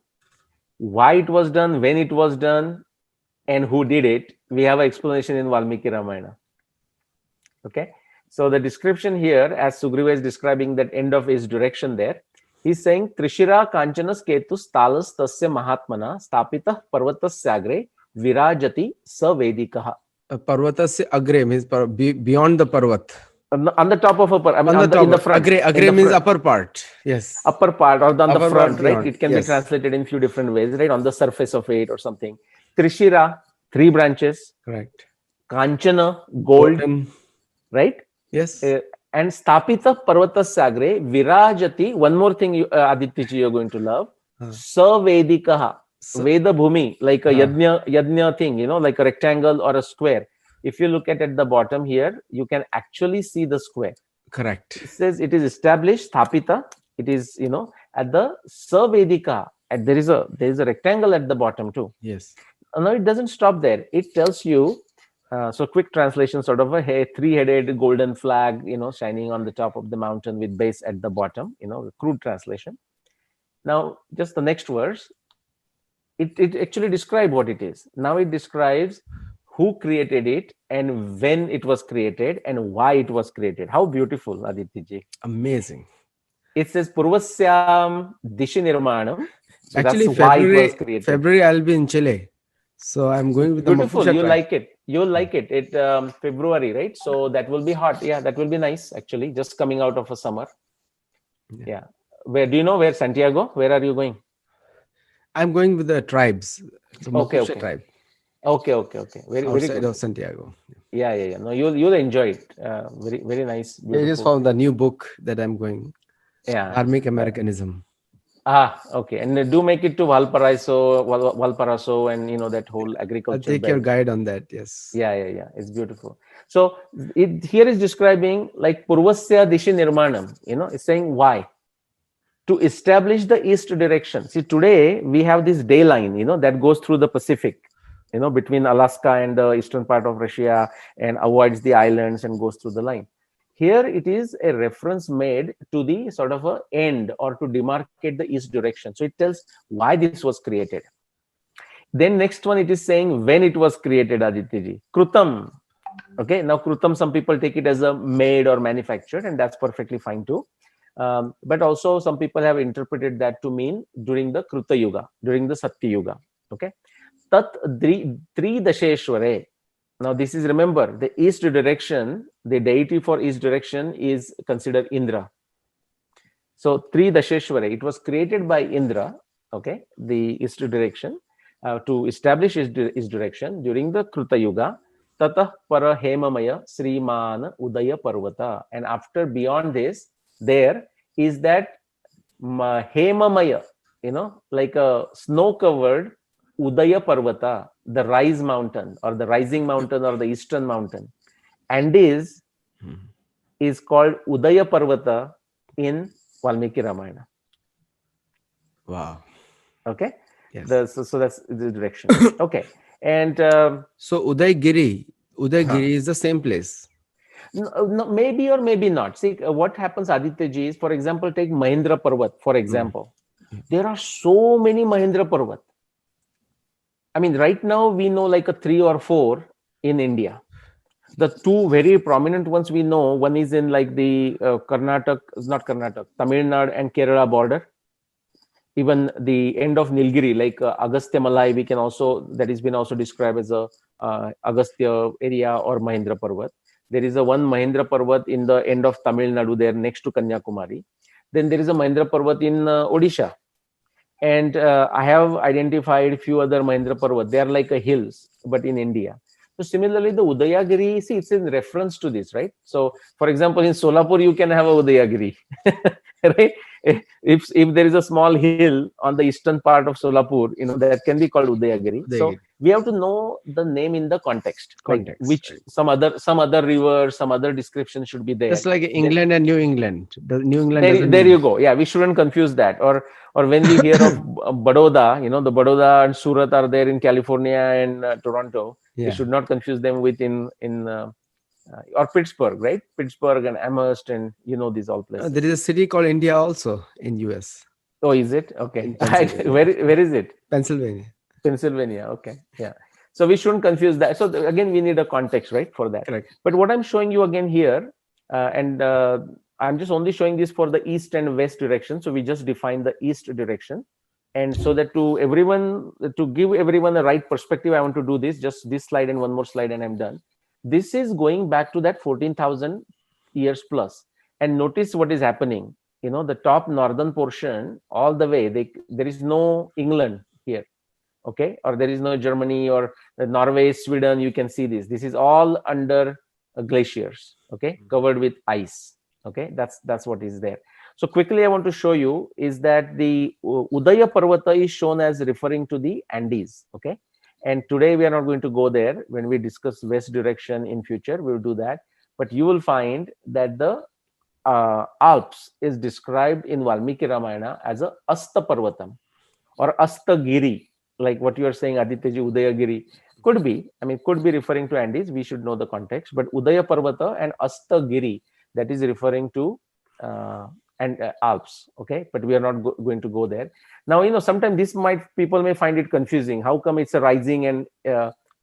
Speaker 2: Why it was done, when it was done, and who did it, we have an explanation in Valmiki Ramayana. Okay, so the description here, as Sugriva is describing that end of his direction there, he's saying, Trishira Kanchanas Ketus Talas Tasya Mahatmana Stapita Parvatasya Virajati Savedikaha.
Speaker 1: Parvata se agre means beyond the parvat.
Speaker 2: On the top of I mean,
Speaker 1: on the top,
Speaker 2: in the front.
Speaker 1: Agre means upper part. Yes.
Speaker 2: Upper part, or on the front, right?
Speaker 1: Beyond.
Speaker 2: It can
Speaker 1: Yes.
Speaker 2: be translated in few different ways, right? On the surface of it or something. Trishira, 3 branches.
Speaker 1: Correct.
Speaker 2: Kanchana, gold.
Speaker 1: Golden.
Speaker 2: Right?
Speaker 1: Yes.
Speaker 2: And Stapita Parvatasya Virajati. One more thing, Aditya, you're going to love. Savedikaha. Veda Bhumi, like a yajna thing, like a rectangle or a square. If you look at the bottom here, you can actually see the square.
Speaker 1: Correct.
Speaker 2: It says it is established, Thapita. It is, at the Savedika. And there is a rectangle at the bottom too.
Speaker 1: Yes.
Speaker 2: No, it doesn't stop there. It tells you, so quick translation, sort of a 3-headed golden flag, shining on the top of the mountain with base at the bottom, crude translation. Now, just the next verse. It actually describes what it is. Now it describes who created it and when it was created and why it was created. How beautiful, Aditya ji.
Speaker 1: Amazing.
Speaker 2: It says Purvasyam Dishi Nirmanam. So
Speaker 1: actually,
Speaker 2: that's why it was created.
Speaker 1: February I'll be in Chile. So I'm going with
Speaker 2: beautiful.
Speaker 1: The
Speaker 2: you like it. You'll like it. February, right? So that will be hot. Yeah, that will be nice, actually, just coming out of a summer. Yeah. Where do you know where Santiago? Where are you going?
Speaker 1: I'm going with the tribes. The
Speaker 2: okay.
Speaker 1: tribe.
Speaker 2: Okay. Very
Speaker 1: outside
Speaker 2: good.
Speaker 1: Of Santiago.
Speaker 2: Yeah. No, you'll enjoy it. Very nice. Beautiful.
Speaker 1: It is from the new book that I'm going.
Speaker 2: Yeah.
Speaker 1: Dharmic Americanism.
Speaker 2: Okay. And do make it to Valparaiso, and that whole agriculture.
Speaker 1: I'll take your guide on that. Yes.
Speaker 2: Yeah. It's beautiful. So here is describing like Purvasya Dishi Nirmanam. It's saying why. To establish the east direction. See, today we have this day line, that goes through the Pacific, between Alaska and the eastern part of Russia, and avoids the islands and goes through the line. Here it is a reference made to the sort of a end or to demarcate the east direction. So it tells why this was created. Then next one, it is saying when it was created, Aditya Krutam. Okay, now Krutam, some people take it as a made or manufactured, and that's perfectly fine too. But also some people have interpreted that to mean during the Kruta Yuga, during the Satya Yuga. Okay, Tat Tri Dasheshware. Now this is, remember, the east direction, the deity for east direction is considered Indra. So Tri Dasheshware, it was created by Indra, okay, the east direction, to establish his direction during the Kruta Yuga. Tatah para hemamaya Sriman Udaya Parvata. And after, beyond this, there is that hemamaya, like a snow-covered Udaya Parvata, the rise mountain or the rising mountain or the eastern mountain. And is called Udaya Parvata in Valmiki Ramayana.
Speaker 1: Wow.
Speaker 2: Okay.
Speaker 1: Yes.
Speaker 2: So that's the direction. Okay. And
Speaker 1: so Udaygiri is the same place.
Speaker 2: no, maybe or maybe not. See, what happens, Aditya ji, is, for example, take Mahindra Parvat, for example. There are so many Mahindra Parvat. I mean, right now we know like a 3 or 4 in India. The two very prominent ones we know, one is in like the Tamil Nadu and Kerala border. Even the end of Nilgiri, like Agastya Malai, we can also, that has been also described as a Agastya area or Mahindra Parvat. There is a one Mahindra Parvat in the end of Tamil Nadu there next to Kanyakumari. Then there is a Mahindra Parvat in Odisha. And I have identified few other Mahindra Parvat. They are like a hills, but in India. So similarly, the Udayagiri, see, it's in reference to this, right? So, for example, in Solapur, you can have a Udayagiri, right? If there is a small hill on the eastern part of Solapur, that can be called Udayagiri. So we have to know the name in the context, like which, right? some other river, some other description should be there.
Speaker 1: Just like England and New England. The New England.
Speaker 2: There you go. Yeah, we shouldn't confuse that. Or when we hear of Baroda, the Baroda and Surat are there in California and Toronto. Yeah. We should not confuse them with or Pittsburgh, right? Pittsburgh and Amherst, and these all places.
Speaker 1: There is a city called India also in US.
Speaker 2: Oh, is it? Okay. Where is it?
Speaker 1: Pennsylvania.
Speaker 2: Okay. Yeah. So we shouldn't confuse that. So again, we need a context, right, for that.
Speaker 1: Correct.
Speaker 2: But what I'm showing you again here, and I'm just only showing this for the east and west direction. So we just define the east direction. And so that to give everyone the right perspective, I want to do just this slide and one more slide, and I'm done. This is going back to that 14,000 years plus. And notice what is happening. The top northern portion, all the way, there is no England here. Okay. Or there is no Germany or Norway, Sweden. You can see this. This is all under glaciers. Okay. Covered with ice. Okay. That's what is there. So quickly, I want to show you is that the Udaya Parvata is shown as referring to the Andes. Okay. And today we are not going to go there. When we discuss west direction in future, we will do that. But you will find that the Alps is described in Valmiki Ramayana as a Asta Parvatam or Asta Giri, like what you are saying, Aditya ji, Udayagiri. Could be, could be referring to Andes. We should know the context. But Udaya Parvata and Asta Giri, that is referring to Alps. Okay, but we are not going to go there. Now, sometimes people may find it confusing. How come it's a rising and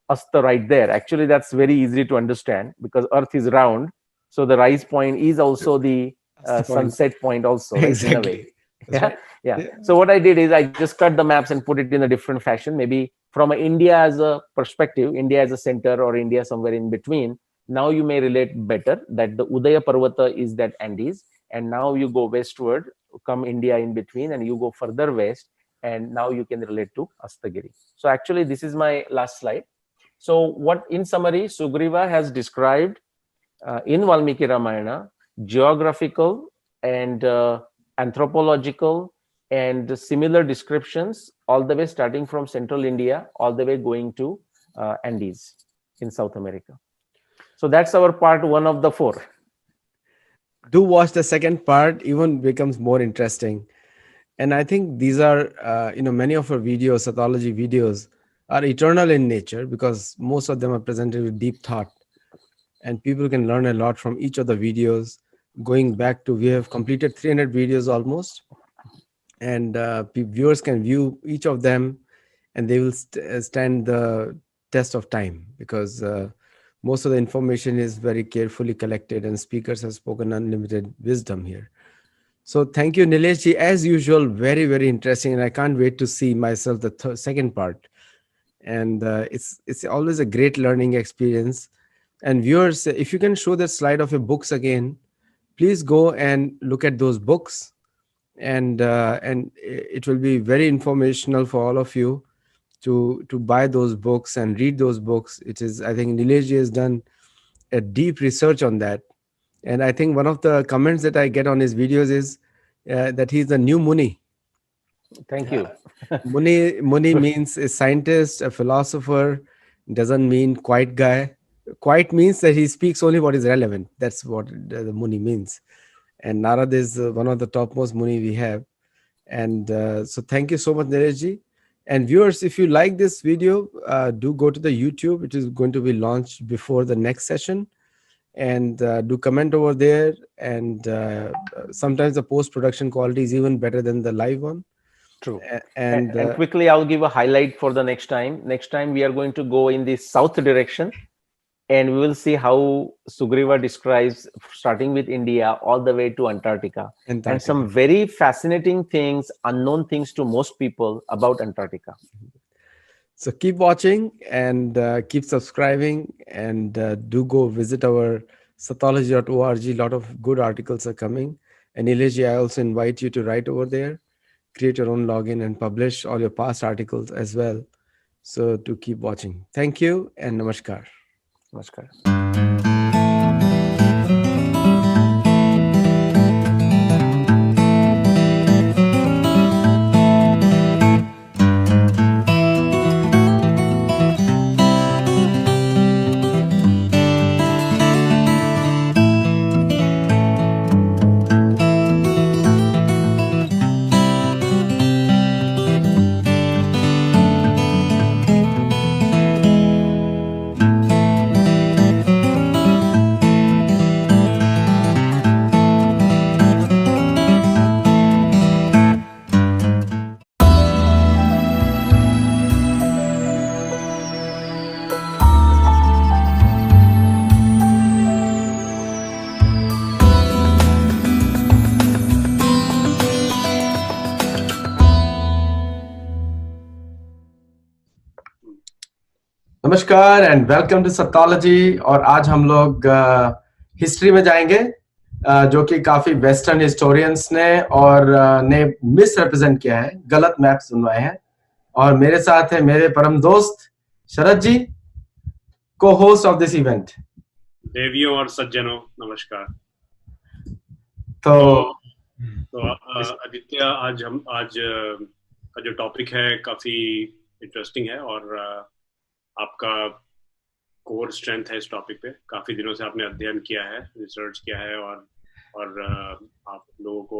Speaker 2: Asta right there? Actually, that's very easy to understand because Earth is round. So the rise point is also the sunset point also, right?
Speaker 1: Exactly.
Speaker 2: In a way. Yeah. So what I did is I just cut the maps and put it in a different fashion. Maybe from India as a perspective, India as a center or India somewhere in between. Now you may relate better that the Udaya Parvata is that Andes. And now you go westward, come India in between, and you go further west, and now you can relate to Astagiri. So actually, this is my last slide. So what, in summary, Sugriva has described in Valmiki Ramayana geographical and anthropological and similar descriptions all the way starting from central India, all the way going to Andes in South America. So that's our part 1 of the 4.
Speaker 1: Do watch the second part, even becomes more interesting. And I think these are many of our videos, Sathology videos, are eternal in nature because most of them are presented with deep thought. and people can learn a lot from each of the videos. Going back to, we have completed 300 videos almost, and viewers can view each of them, and they will stand the test of time, because most of the information is very carefully collected, and speakers have spoken unlimited wisdom here. So thank you, Nilesh ji. As usual, very, very interesting, and I can't wait to see myself the second part. And it's always a great learning experience. And viewers, if you can show that slide of your books again, please go and look at those books, and it will be very informational for all of you to buy those books and read those books. It is, I think Nilesh ji has done a deep research on that. And I think one of the comments that I get on his videos is that he's the new Muni.
Speaker 2: Thank you.
Speaker 1: Muni means a scientist, a philosopher. Doesn't mean quiet guy. Quiet means that he speaks only what is relevant. That's what the Muni means. And Narad is one of the topmost Muni we have. And so thank you so much, Nilesh ji. And viewers, if you like this video, do go to the YouTube. It is going to be launched before the next session. And do comment over there. And sometimes the post-production quality is even better than the live one.
Speaker 2: True.
Speaker 1: And
Speaker 2: And quickly, I'll give a highlight for the next time. Next time, we are going to go in the south direction, and we will see how Sugriva describes starting with India all the way to Antarctica. And some very fascinating things, unknown things to most people about Antarctica.
Speaker 1: So keep watching and keep subscribing, and do go visit our sathology.org. A lot of good articles are coming. And Nilesh ji, I also invite you to write over there, create your own login, and publish all your past articles as well. So to keep watching. Thank you and namaskar.
Speaker 2: Namaskar.
Speaker 1: नमस्कार and welcome to सतोलॉजी। और आज हम लोग history में जाएंगे, जो कि काफी वेस्टर्न हिस्टोरियंस ने और ने मिस रिप्रेजेंट किया है, गलत मैप्स बनवाए हैं। और मेरे साथ है मेरे परम दोस्त शरद जी, को होस्ट ऑफ दिस इवेंट।
Speaker 3: देवियों और सज्जनों नमस्कार। तो आदित्य, आज का जो टॉपिक है काफी इंटरेस्टिंग है, और आपका कोर स्ट्रेंथ है इस टॉपिक पे। काफी दिनों से आपने अध्ययन किया है, रिसर्च किया है, और आप लोगों को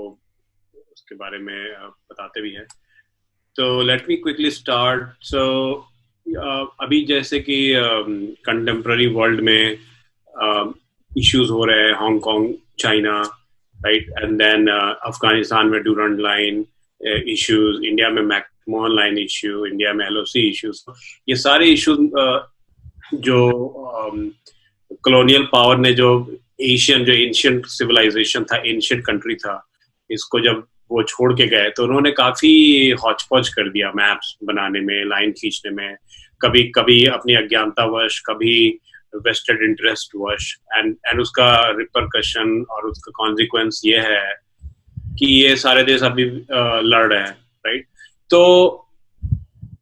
Speaker 3: उसके बारे में बताते भी हैं। तो लेट मी क्विकली स्टार्ट। सो अभी जैसे कि कंटेम्प्ररी वर्ल्ड में इश्यूज हो रहे हैं, Hong Kong, China, right, and then Afghanistan में डूरंड लाइन इश्यूज, इंडिया में मैकमोहन लाइन इश्यू, इंडिया में एलओसी इश्यूज। ये सारे इश्यूज जो कॉलोनियल पावर ने, जो एंशिएंट सिविलाइजेशन था, एंशिएंट कंट्री था, इसको जब वो छोड़ के गए तो उन्होंने काफी हौच पौच कर दिया मैप्स बनाने में, लाइन खींचने में, कभी कभी अपनी अज्ञानतावश, कभी वेस्टेड इंटरेस्ट वश, एंड उसका रिपरकशन और उसका कॉन्सिक्वेंस ये है कि ये सारे देश अभी लड़ रहे हैं, राइट। तो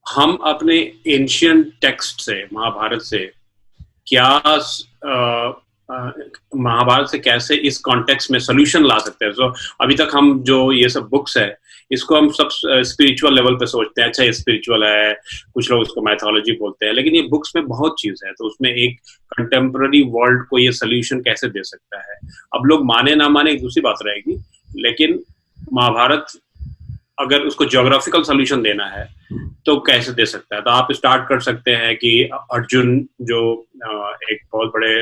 Speaker 3: हम अपने एंशिएंट टेक्स्ट से, महाभारत से क्या महाभारत से कैसे इस कॉन्टेक्स्ट में सोल्यूशन ला सकते हैं। तो अभी तक हम जो ये सब बुक्स है, इसको हम सब स्पिरिचुअल लेवल पे सोचते हैं, अच्छा ये स्पिरिचुअल है, कुछ लोग इसको मैथोलॉजी बोलते हैं, लेकिन ये बुक्स में बहुत चीज है। तो उसमें एक कंटेम्प्ररी वर्ल्ड को ये सोल्यूशन कैसे दे सकता है। अब लोग माने ना माने एक दूसरी बात रहेगी, लेकिन महाभारत अगर उसको ज्योग्राफिकल सोल्यूशन देना है तो कैसे दे सकता है। तो आप स्टार्ट कर सकते हैं कि अर्जुन जो एक बहुत बड़े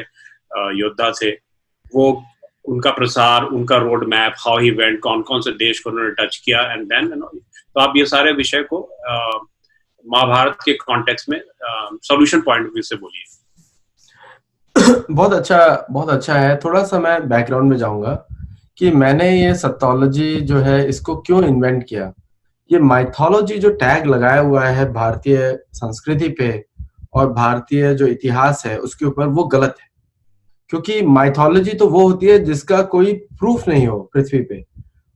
Speaker 3: योद्धा थे, वो उनका प्रसार, उनका road map, how he went, कौन कौन से देश को उन्होंने टच किया, एंड देन तो आप ये सारे विषय को महाभारत के कॉन्टेक्स्ट में सॉल्यूशन पॉइंट ऑफ व्यू से बोलिए।
Speaker 4: बहुत अच्छा है। थोड़ा सा मैं बैकग्राउंड में जाऊंगा कि मैंने ये सत्योलॉजी जो है इसको क्यों इन्वेंट किया। ये माइथोलॉजी जो टैग लगाया हुआ है भारतीय संस्कृति पे और भारतीय जो इतिहास है उसके ऊपर, वो गलत है। क्योंकि माइथोलॉजी तो वो होती है जिसका कोई प्रूफ नहीं हो पृथ्वी पे।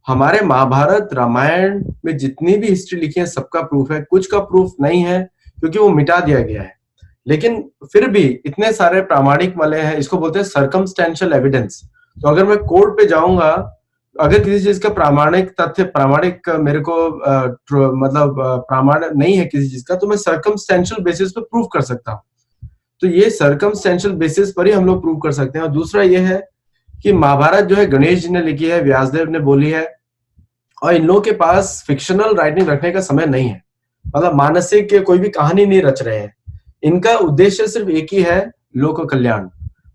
Speaker 4: हमारे महाभारत रामायण में जितनी भी हिस्ट्री लिखी है सबका प्रूफ है, कुछ का प्रूफ नहीं है क्योंकि वो मिटा दिया गया है। लेकिन फिर भी इतने सारे प्रामाणिक वाले हैं, इसको बोलते हैं सर्कमस्टेंशियल एविडेंस। तो अगर मैं कोर्ट पे जाऊंगा, अगर किसी चीज का प्रामाणिक तथ्य, प्रामाणिक मेरे को मतलब प्रामाण नहीं है किसी चीज का, तो मैं सर्कमस्टेंशियल बेसिस पे प्रूव कर सकता हूँ। तो ये सर्कमस्टेंशियल बेसिस पर ही हम लोग प्रूव कर सकते हैं। और दूसरा ये है कि महाभारत जो है गणेश जी ने लिखी है, व्यासदेव ने बोली है, और इन लोगों के पास फिक्शनल राइटिंग रखने का समय नहीं है। मतलब मानसिक कोई भी कहानी नहीं रच रहे हैं। इनका उद्देश्य सिर्फ एक ही है, लोक कल्याण।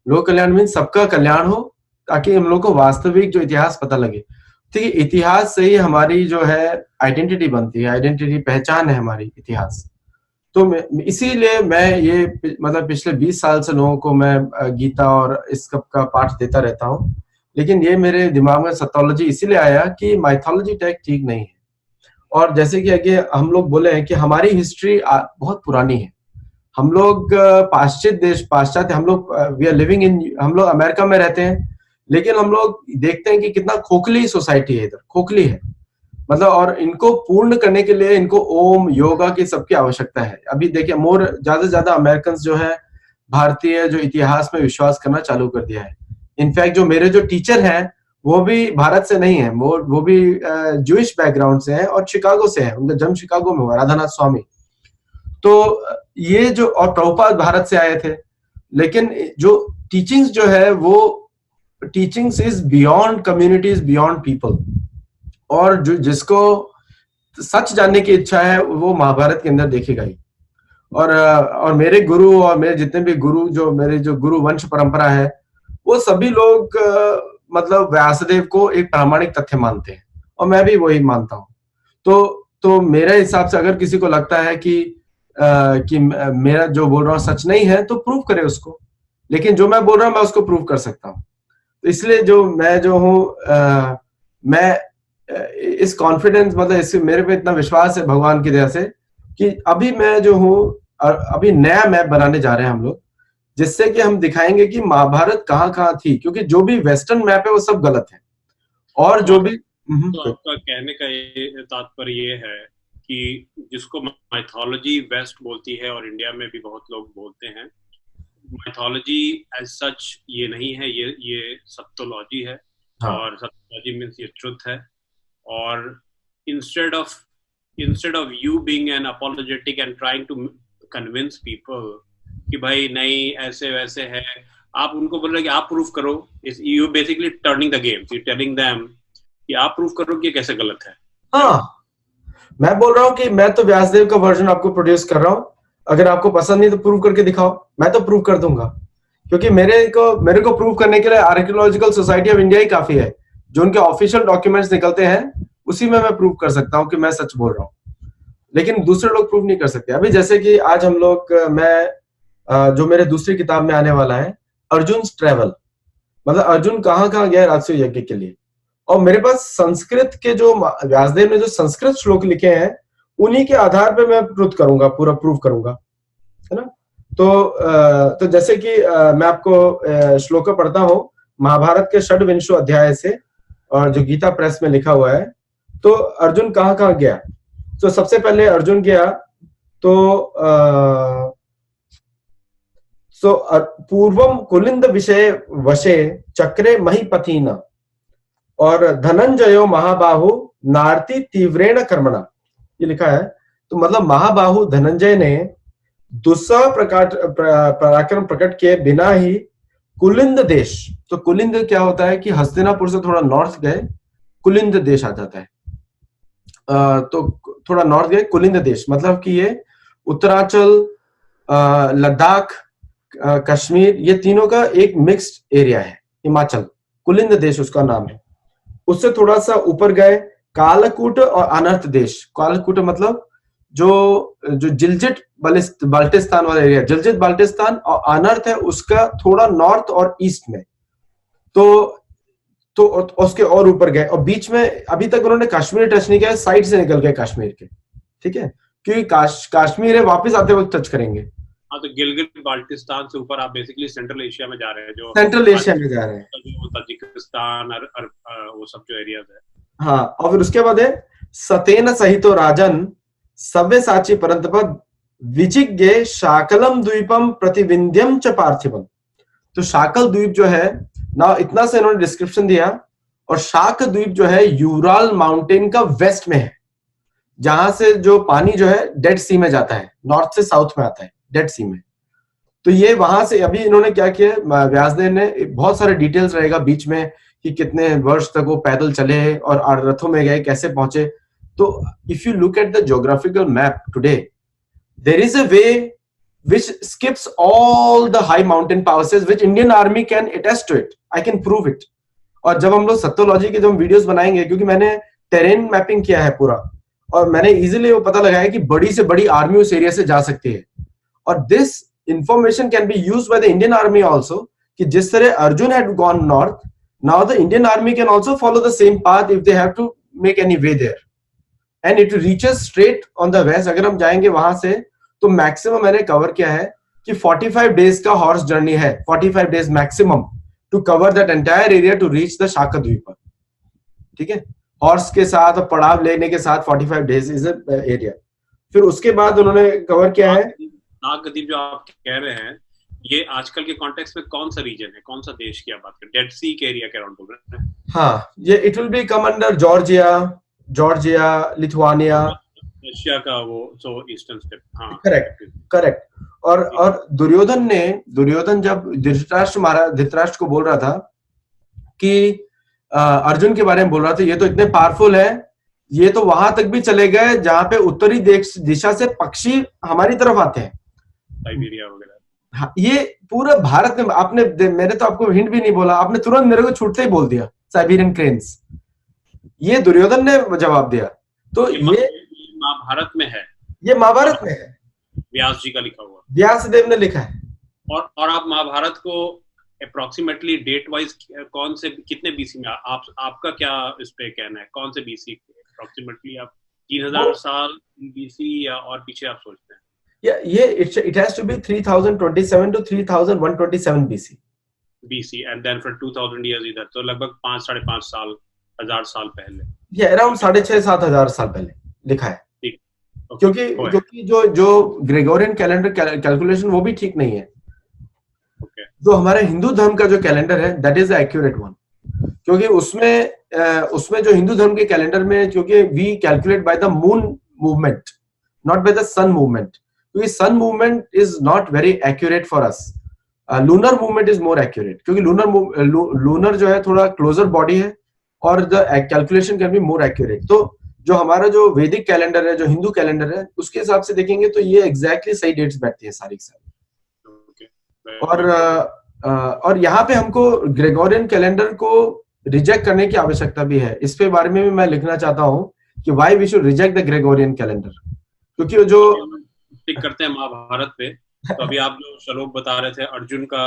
Speaker 4: लोक कल्याण मीन सबका कल्याण हो, ताकि हम लोग को वास्तविक जो इतिहास पता लगे। ठीक है, इतिहास से ही हमारी जो है आइडेंटिटी बनती है, आइडेंटिटी पहचान है हमारी इतिहास। तो इसीलिए मैं ये मतलब पिछले 20 साल से लोगों को मैं गीता और इस सब का पाठ देता रहता हूँ। लेकिन ये मेरे दिमाग में सत्योलॉजी इसीलिए आया कि माइथोलॉजी टैग ठीक नहीं है। और जैसे कि आगे हम लोग बोले हैं कि हमारी हिस्ट्री बहुत पुरानी है। हम लोग पाश्चात्य, हम लोग वी आर लिविंग इन, हम लोग अमेरिका में रहते हैं, लेकिन हम लोग देखते हैं कि कितना खोखली सोसाइटी है इधर, खोखली है मतलब। और इनको पूर्ण करने के लिए इनको ओम, योगा की सबकी आवश्यकता है। अभी देखिए ज्यादा से ज्यादा अमेरिकन जो है भारतीय जो इतिहास में विश्वास करना चालू कर दिया है। इनफैक्ट जो मेरे जो टीचर हैं वो भी भारत से नहीं है, वो भी जूइश बैकग्राउंड से हैं और शिकागो से हैं। उनका जन्म शिकागो में हुआ, राधानाथ स्वामी। तो ये जो, और प्रभुपाद भारत से आए थे। लेकिन जो टीचिंग्स जो है वो teachings is beyond communities, beyond people. और जो जिसको सच जानने की इच्छा है वो महाभारत के अंदर देखेगा ही। और मेरे गुरु और मेरे जितने भी गुरु, जो मेरे जो गुरु वंश परंपरा है, वो सभी लोग मतलब व्यासदेव को एक प्रामाणिक तथ्य मानते हैं और मैं भी वही मानता हूँ। तो मेरे हिसाब से अगर किसी को लगता है कि मेरा जो बोल रहा हूँ सच नहीं है तो प्रूव करे उसको, लेकिन जो मैं बोल रहा हूँ मैं उसको प्रूव कर सकता हूँ। तो इसलिए जो मैं जो हूँ, मैं इस कॉन्फिडेंस, मतलब इससे मेरे पे इतना विश्वास है भगवान की दया से कि अभी मैं जो हूँ, अभी नया मैप बनाने जा रहे हैं हम लोग, जिससे कि हम दिखाएंगे कि महाभारत कहाँ थी। क्योंकि जो भी वेस्टर्न मैप है वो सब गलत है। और जो भी
Speaker 3: तो आपका कहने का ये तात्पर्य ये है कि जिसको माइथोलॉजी वेस्ट बोलती है और इंडिया में भी बहुत लोग बोलते हैं, माइथोलॉजी एज सच ये नहीं है, ये सत्योलॉजी है। हाँ। और सत्योलॉजी मीन्स ये ट्रुथ है। और instead of you being an apologetic and trying to convince people कि भाई नहीं ऐसे वैसे है, आप उनको बोल रहे कि आप प्रूफ करो। you basically turning the game, you telling them कि आप प्रूफ करो कि कैसे गलत है।
Speaker 4: हाँ, मैं बोल रहा हूँ कि मैं तो व्यासदेव का वर्जन आपको प्रोड्यूस कर रहा हूँ, अगर आपको पसंद नहीं तो प्रूव करके दिखाओ। मैं तो प्रूव कर दूंगा, क्योंकि मेरे को प्रूव करने के लिए आर्कियोलॉजिकल सोसाइटी ऑफ इंडिया ही काफी है। जो उनके ऑफिशियल डॉक्यूमेंट्स निकलते हैं उसी में मैं प्रूव कर सकता हूँ कि मैं सच बोल रहा हूँ, लेकिन दूसरे लोग प्रूव नहीं कर सकते। अभी जैसे कि आज हम लोग, मैं जो मेरे दूसरी किताब में आने वाला है, अर्जुन ट्रेवल, मतलब अर्जुन कहाँ गया राजसूय यज्ञ के लिए। और मेरे पास संस्कृत के जो व्यासदेव ने जो संस्कृत श्लोक लिखे हैं उन्हीं के आधार पे मैं प्रूव करूंगा, पूरा प्रूव करूंगा, है ना। तो जैसे कि मैं आपको श्लोक पढ़ता हूँ महाभारत के षड्विंशो अध्याय से, और जो गीता प्रेस में लिखा हुआ है। तो अर्जुन कहाँ गया, तो सबसे पहले अर्जुन गया तो पूर्वम कुलिंद विषय वशे चक्रे महीपतिन, और धनंजयो महाबाहु नारती तीव्रेण कर्मणा, ये लिखा है। तो मतलब महाबाहु धनंजय ने दुस्सह पराक्रम प्रकट किए बिना ही कुलिंद देश, तो कुलिंद क्या होता है कि हस्तिनापुर से थोड़ा नॉर्थ गए कुलिंद देश आ जाता है। तो थोड़ा नॉर्थ गए कुलिंद देश, मतलब कि ये उत्तरांचल, लद्दाख, कश्मीर, ये तीनों का एक मिक्स्ड एरिया है। हिमाचल, कुलिंद देश उसका नाम है। उससे थोड़ा सा ऊपर गए, कालकूट और अनर्थ देश। कालकूट मतलब जो जो जिलजित बाल्टिस्तान वाला एरिया, जिलजित बाल्टिस्तान, और अनर्थ है उसका थोड़ा नॉर्थ और ईस्ट में। तो उसके और ऊपर गए, और बीच में अभी तक उन्होंने कश्मीर टच नहीं किया, साइड से निकल गए कश्मीर के, ठीक है, क्योंकि कश्मीर है, वापस आते वक्त टच करेंगे।
Speaker 3: हाँ, तो गिलगित बाल्टिस्तान से ऊपर आप बेसिकली सेंट्रल एशिया में जा रहे हैं, जो
Speaker 4: सेंट्रल एशिया में जा रहे हैं,
Speaker 3: जो ताजिकिस्तान और वो सब जो एरियाज है।
Speaker 4: हाँ, और फिर उसके बाद है सतेन सहितो राजन सव्यसाची परंतपद विजिज्ञे शाकलम द्वीपम प्रतिविंध्यम च पार्थिवम। तो शाकल द्वीप जो है ना, इतना से इन्होंने डिस्क्रिप्शन दिया, और शाक द्वीप जो है यूराल माउंटेन का वेस्ट में है, जहां से जो पानी जो है डेड सी में जाता है, नॉर्थ से साउथ में आता है डेड सी में। तो ये वहां से अभी इन्होंने क्या किया, व्यासदेव ने, बहुत सारे डिटेल्स रहेगा बीच में कि कितने वर्ष तक वो पैदल चले और रथों में गए, कैसे पहुंचे। तो if you look at the geographical map today, there is a way which skips all the high mountain passes, which Indian Army can attest to it. I can prove it. और जब हम लोग सत्योलॉजी के जब वीडियोस बनाएंगे, क्योंकि मैंने terrain mapping किया है पूरा, और मैंने इजीली वो पता लगाया कि बड़ी से बड़ी आर्मी उस एरिया से जा सकती है, और this information can be used by the Indian army also, कि जिस तरह Arjun had gone north, now the Indian army can also follow the same path if they have to make any way there, and it reaches straight on the west. अगर हम जाएंगे वहां से, तो maximum मैंने कवर किया है कि 45 डेज का हॉर्स जर्नी है, 45 days maximum to cover that entire area to reach the Shaka Dvipa, ठीक है, हॉर्स के साथ और पड़ाव लेने के साथ 45 डेज इज एरिया। फिर उसके बाद उन्होंने कवर किया है
Speaker 3: नागद्वीप जो आप कह रहे हैं, ये आजकल के कॉन्टेक्स्ट में कौन सा रीजन है, कौन सा देश की आप बात कर, डेड सी के एरिया के अराउंड बोल रहे हैं?
Speaker 4: हाँ, ये it will be come under Georgia, Lithuania,
Speaker 3: Russia का वो सो ईस्टर्न स्टेप। हाँ,
Speaker 4: करेक्ट। और दुर्योधन जब धृतराष्ट्र को बोल रहा था कि अर्जुन के बारे में बोल रहा था, ये तो इतने पावरफुल है, ये तो वहां तक भी चले गए जहां पे उत्तरी दिशा से पक्षी हमारी तरफ आते हैं,
Speaker 3: साइबेरिया वगैरह।
Speaker 4: हाँ, ये पूरे भारत में आपने, मैंने तो आपको हिंट भी नहीं बोला, आपने तुरंत मेरे को छूटते ही बोल दिया, साइबेरियन क्रेन्स। ये दुर्योधन ने जवाब दिया। तो ये
Speaker 3: महाभारत में है,
Speaker 4: ये महाभारत में है,
Speaker 3: व्यास जी का लिखा हुआ,
Speaker 4: व्यासदेव ने लिखा है।
Speaker 3: और आप महाभारत को अप्रोक्सीमेटली डेट वाइज कौन से कितने बीसी में आपका क्या इस पे कहना है, कौन से बीसी अप्रोक्सीमेटली आप 3000 साल बीसी या और पीछे आप सोचते हैं?
Speaker 4: ये it has to be 3027 to 3127 BC
Speaker 3: and then for 2000 years इधर, तो लगभग 5-5.5 साल, 1000 साल पहले,
Speaker 4: ये अराउंड 6,500-7 हजार साल पहले लिखा है। क्योंकि जो ग्रेगोरियन कैलेंडर कैलकुलेशन वो भी ठीक नहीं है। जो हमारे हिंदू धर्म का जो कैलेंडर है, that is the accurate one, क्योंकि उसमें जो हिंदू धर्म के कैलेंडर में, क्योंकि we calculate by the moon movement, not by the sun movement, क्योंकि sun movement is not very accurate for us. Lunar movement is more accurate, क्योंकि लूनर जो है थोड़ा क्लोजर बॉडी है, और the calculation can be more accurate. तो जो हमारा जो वैदिक कैलेंडर है, जो हिंदू कैलेंडर है, उसके हिसाब से देखेंगे तो ये एग्जैक्टली सही डेट्स बैठती है सारी की सारी। और यहाँ पे हमको ग्रेगोरियन कैलेंडर को रिजेक्ट करने की आवश्यकता भी है। इस पे बारे में भी मैं लिखना चाहता हूँ कि why we should reject the Gregorian calendar, क्योंकि जो
Speaker 3: टिक करते हैं महाभारत पे। तो अभी आप जो श्लोक बता रहे थे अर्जुन का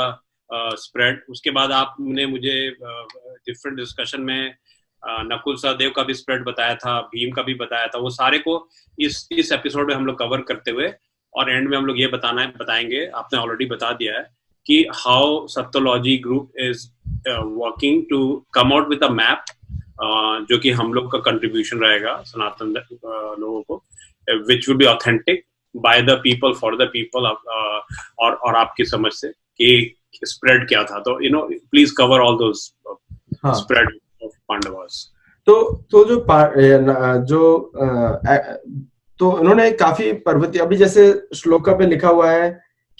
Speaker 3: स्प्रेड, उसके बाद आपने मुझे डिफरेंट डिस्कशन में नकुल सहदेव का भी स्प्रेड बताया था, भीम का भी बताया था, वो सारे को इस एपिसोड में हम लोग कवर करते हुए, और एंड में हम लोग ये बताएंगे, आपने ऑलरेडी बता दिया है, कि how Satyology group is working to come out with a map, जो कि हम लोग का कंट्रीब्यूशन रहेगा सनातन लोगों को, which will be authentic by the people for the people, और आपकी समझ से कि स्प्रेड क्या था। तो please cover all those spread of Pandavas.
Speaker 4: तो इन्होंने काफी पर्वतीय, अभी जैसे श्लोका पे लिखा हुआ है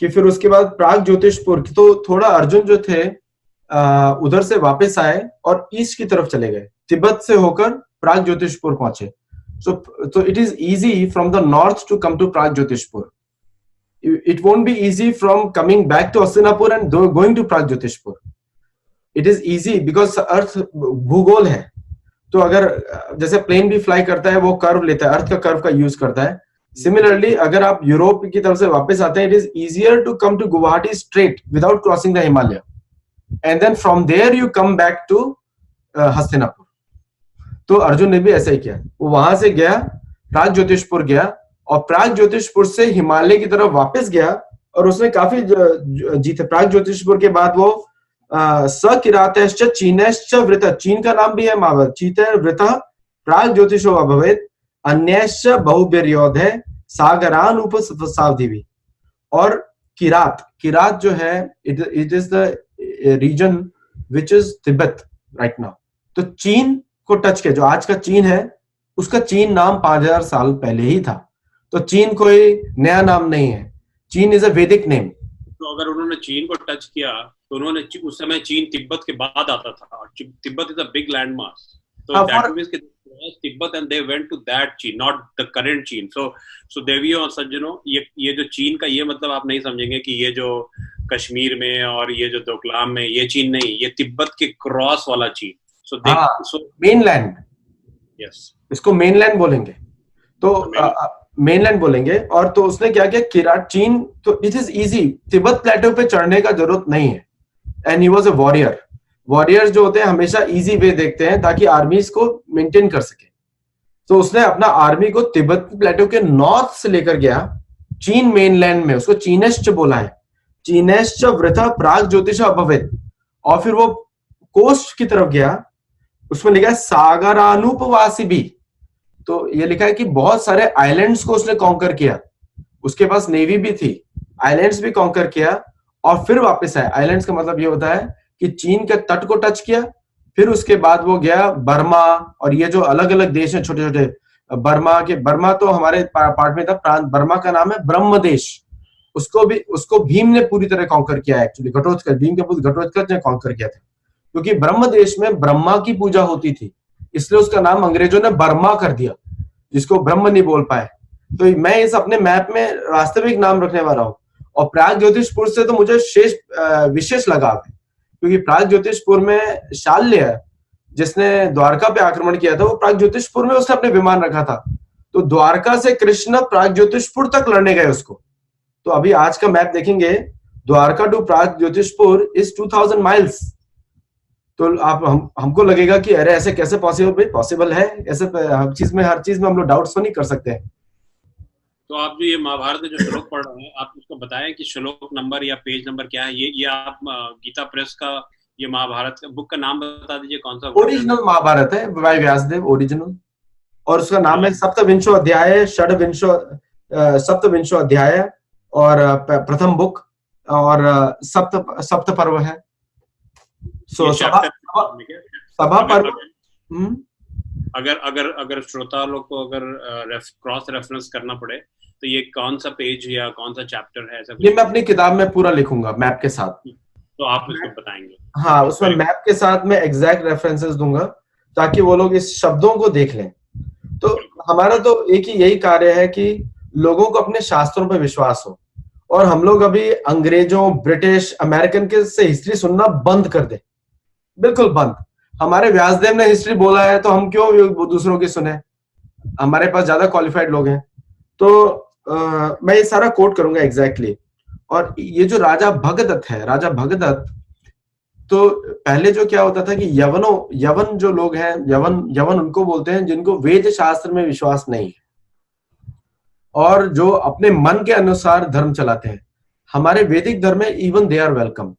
Speaker 4: कि फिर उसके बाद प्राग ज्योतिषपुर, तो थोड़ा अर्जुन जो थे उधर से वापस आए और ईस्ट की तरफ चले गए, तिब्बत से होकर प्राग ज्योतिषपुर पहुंचे। So it is easy from the north to come to Prag Jyotishpur. it won't be easy from coming back to Hastinapur and going to Pragjyotishpur. It is easy because अर्थ भूगोल है, तो अगर जैसे प्लेन भी फ्लाई करता है वो curve लेता है, अर्थ का कर्व का यूज करता है. सिमिलरली अगर आप यूरोप की तरफ से वापस आते हैं, it is easier to come to Guwahati straight without crossing the Himalaya, and then from there you come back to Hastinapur. तो अर्जुन ने भी ऐसा ही किया, वो वहां से गया, प्रागज्योतिषपुर गया, और प्रागज्योतिषपुर से हिमालय की तरफ वापस गया, और उसने काफी जीते. प्रागज्योतिषपुर के बाद वो सकिरातश्च चीनश्च वृत, चीन का नाम भी है महावत, चीत वृत प्रागज्योतिषो अभवेत् अन्यश्च बहुभिर्योध है सागरान उपसावधिवी. और किरात, किरात जो है it is the region which is Tibet right now. तो चीन को टच किया, जो आज का चीन है उसका चीन नाम 5000 साल पहले ही था. तो चीन कोई नया नाम नहीं है, चीन इज अ वैदिक नेम.
Speaker 3: तो अगर उन्होंने चीन को टच किया तो उन्होंने उस समय चीन तिब्बत के बाद आता था, और Tibet is a big land mass, तो दैट मींस कि Tibet and they went to that चीन, नॉट द करंट चीन. सो देवियों और सज्जनों, ये जो चीन का ये मतलब आप नहीं समझेंगे कि ये जो कश्मीर में और ये जो डोकलाम में ये चीन नहीं, ये तिब्बत के क्रॉस वाला चीन. सो
Speaker 4: मेनलैंड, यस, इसको मेनलैंड बोलेंगे. तो मेनलैंड बोलेंगे. और तो उसने क्या किया, किरात चीन, तो इट इज इजी, तिब्बत प्लेटो पे चढ़ने का जरूरत नहीं है. And he was a warrior. Warriors जो होते हैं हमेशा इजी वे देखते हैं ताकि आर्मीज को मेंटेन कर सके. तो उसने अपना आर्मी को तिब्बत प्लेटो के नॉर्थ से लेकर गया चीन मेनलैंड में, उसको चीनेश्च बोला है, चीनेश्च वृथा प्राग ज्योतिष अभवेत्. और फिर वो कोस्ट की तरफ गया, उसमें लिखा है सागरानुपवासी भी. तो ये लिखा है कि बहुत सारे आइलैंड्स को उसने कॉन्कर किया, उसके पास नेवी भी थी, आइलैंड्स भी कॉन्कर किया और फिर वापस आया. आइलैंड्स का मतलब ये होता है कि चीन के तट को टच किया, फिर उसके बाद वो गया बर्मा, और ये जो अलग अलग देश हैं छोटे छोटे, बर्मा तो हमारे पार्ट में था, प्रांत बर्मा का नाम है ब्रह्म देश. उसको भीम ने पूरी तरह कॉन्कर किया एक्चुअली, घटोत्कच, भीम के पुत्र घटोत्कच ने कॉन्कर किया था, क्योंकि ब्रह्म देश में ब्रह्मा की पूजा होती थी, इसलिए उसका नाम अंग्रेजों ने बर्मा कर दिया, जिसको ब्रह्म नहीं बोल पाए. तो मैं इस अपने मैप में वास्तविक नाम रखने वाला हूँ. और प्रागज्योतिषपुर से तो मुझे विशेष लगाव है, क्योंकि प्रागज्योतिषपुर में शाल्य जिसने द्वारका पे आक्रमण किया था, वो प्रागज्योतिषपुर में उसने अपने विमान रखा था. तो द्वारका से कृष्ण प्रागज्योतिषपुर तक लड़ने गए उसको. तो अभी आज का मैप देखेंगे, Dwarka to Pragjyotishpur is 2000 miles. तो आप हमको लगेगा कि अरे ऐसे कैसे पॉसिबल? भाई पॉसिबल है, ऐसे हर चीज में हम लोग डाउट्स तो नहीं कर सकते हैं.
Speaker 3: तो आप जो ये महाभारत के जो श्लोक पढ़ रहे हैं, आप उसको बताएं कि श्लोक नंबर या पेज नंबर क्या है. ये आप गीता प्रेस का ये महाभारत का बुक का नाम बता दीजिए, कौन सा?
Speaker 4: ओरिजिनल महाभारत है बाय व्यासदेव, ओरिजिनल. और उसका नाम है सप्तविंशो अध्याय, सप्तविंशो अध्याय, और प्रथम बुक, और सप्त पर्व है. सो सभा पर्व.
Speaker 3: अगर श्रोता लोग को अगर क्रॉस रेफरेंस करना पड़े तो ये कौन सा पेज या कौन सा चैप्टर है, ऐसा
Speaker 4: ये मैं अपनी किताब में पूरा लिखूंगा मैप के साथ.
Speaker 3: तो आप उसको बताएंगे?
Speaker 4: हाँ, उसमें मैप के साथ मैं एग्जैक्ट रेफरेंसेस दूंगा ताकि वो लोग इस शब्दों को देख लें. तो हमारा तो एक ही यही कार्य है कि लोगों को अपने शास्त्रों पर विश्वास हो, और हम लोग अभी अंग्रेजों, ब्रिटिश, अमेरिकन के से हिस्ट्री सुनना बंद कर दे, बिल्कुल बंद. हमारे व्यासदेव ने हिस्ट्री बोला है तो हम क्यों दूसरों की सुने? हमारे पास ज्यादा क्वालिफाइड लोग हैं. तो मैं ये सारा कोट करूंगा एग्जैक्टली. और ये जो राजा भगदत्त है, राजा भगदत्त, तो पहले जो क्या होता था कि यवन जो लोग हैं, यवन उनको बोलते हैं जिनको वेद शास्त्र में विश्वास नहीं है और जो अपने मन के अनुसार धर्म चलाते हैं. हमारे वैदिक धर्म में इवन दे आर वेलकम,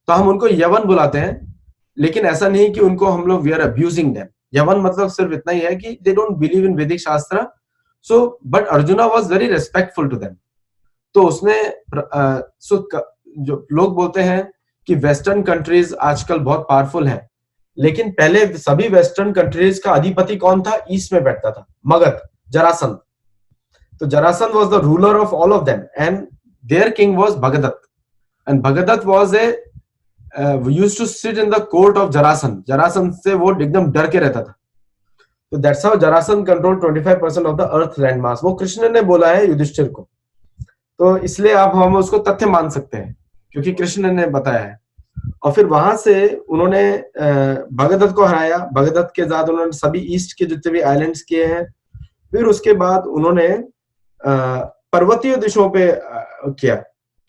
Speaker 4: तो हम उनको यवन बुलाते हैं. लेकिन ऐसा नहीं कि उनको हम लोग वी आर अब्यूजिंग देम. यवन मतलब सिर्फ इतना ही है कि they don't believe in Vedic shastra. So but Arjuna was very respectful to them. तो उसने जो लोग बोलते हैं कि वेस्टर्न कंट्रीज आजकल बहुत पावरफुल है, लेकिन पहले सभी वेस्टर्न कंट्रीज का अधिपति कौन था? ईस्ट में बैठता था, मगध, जरासंध. तो Jarasandh was the ruler of all of them and their king was Bhagadatta. And Bhagadatta was used to sit in the court of Jarasandh. Jarasandh से वो एकदम डर के रहता था. तो that's how Jarasandh controlled 25% of the earth land mass. वो कृष्ण ने बोला है युधिष्ठिर को. तो इसलिए अब हम उसको तथ्य मान सकते हैं क्योंकि कृष्ण ने बताया है। और फिर वहां से उन्होंने भगदत्त को हराया। भगदत्त के बाद उन्होंने सभी ईस्ट के जितने भी आइलैंड्स किए हैं। फिर उसके बाद उन्होंने पर्वतीय देशों पे किया।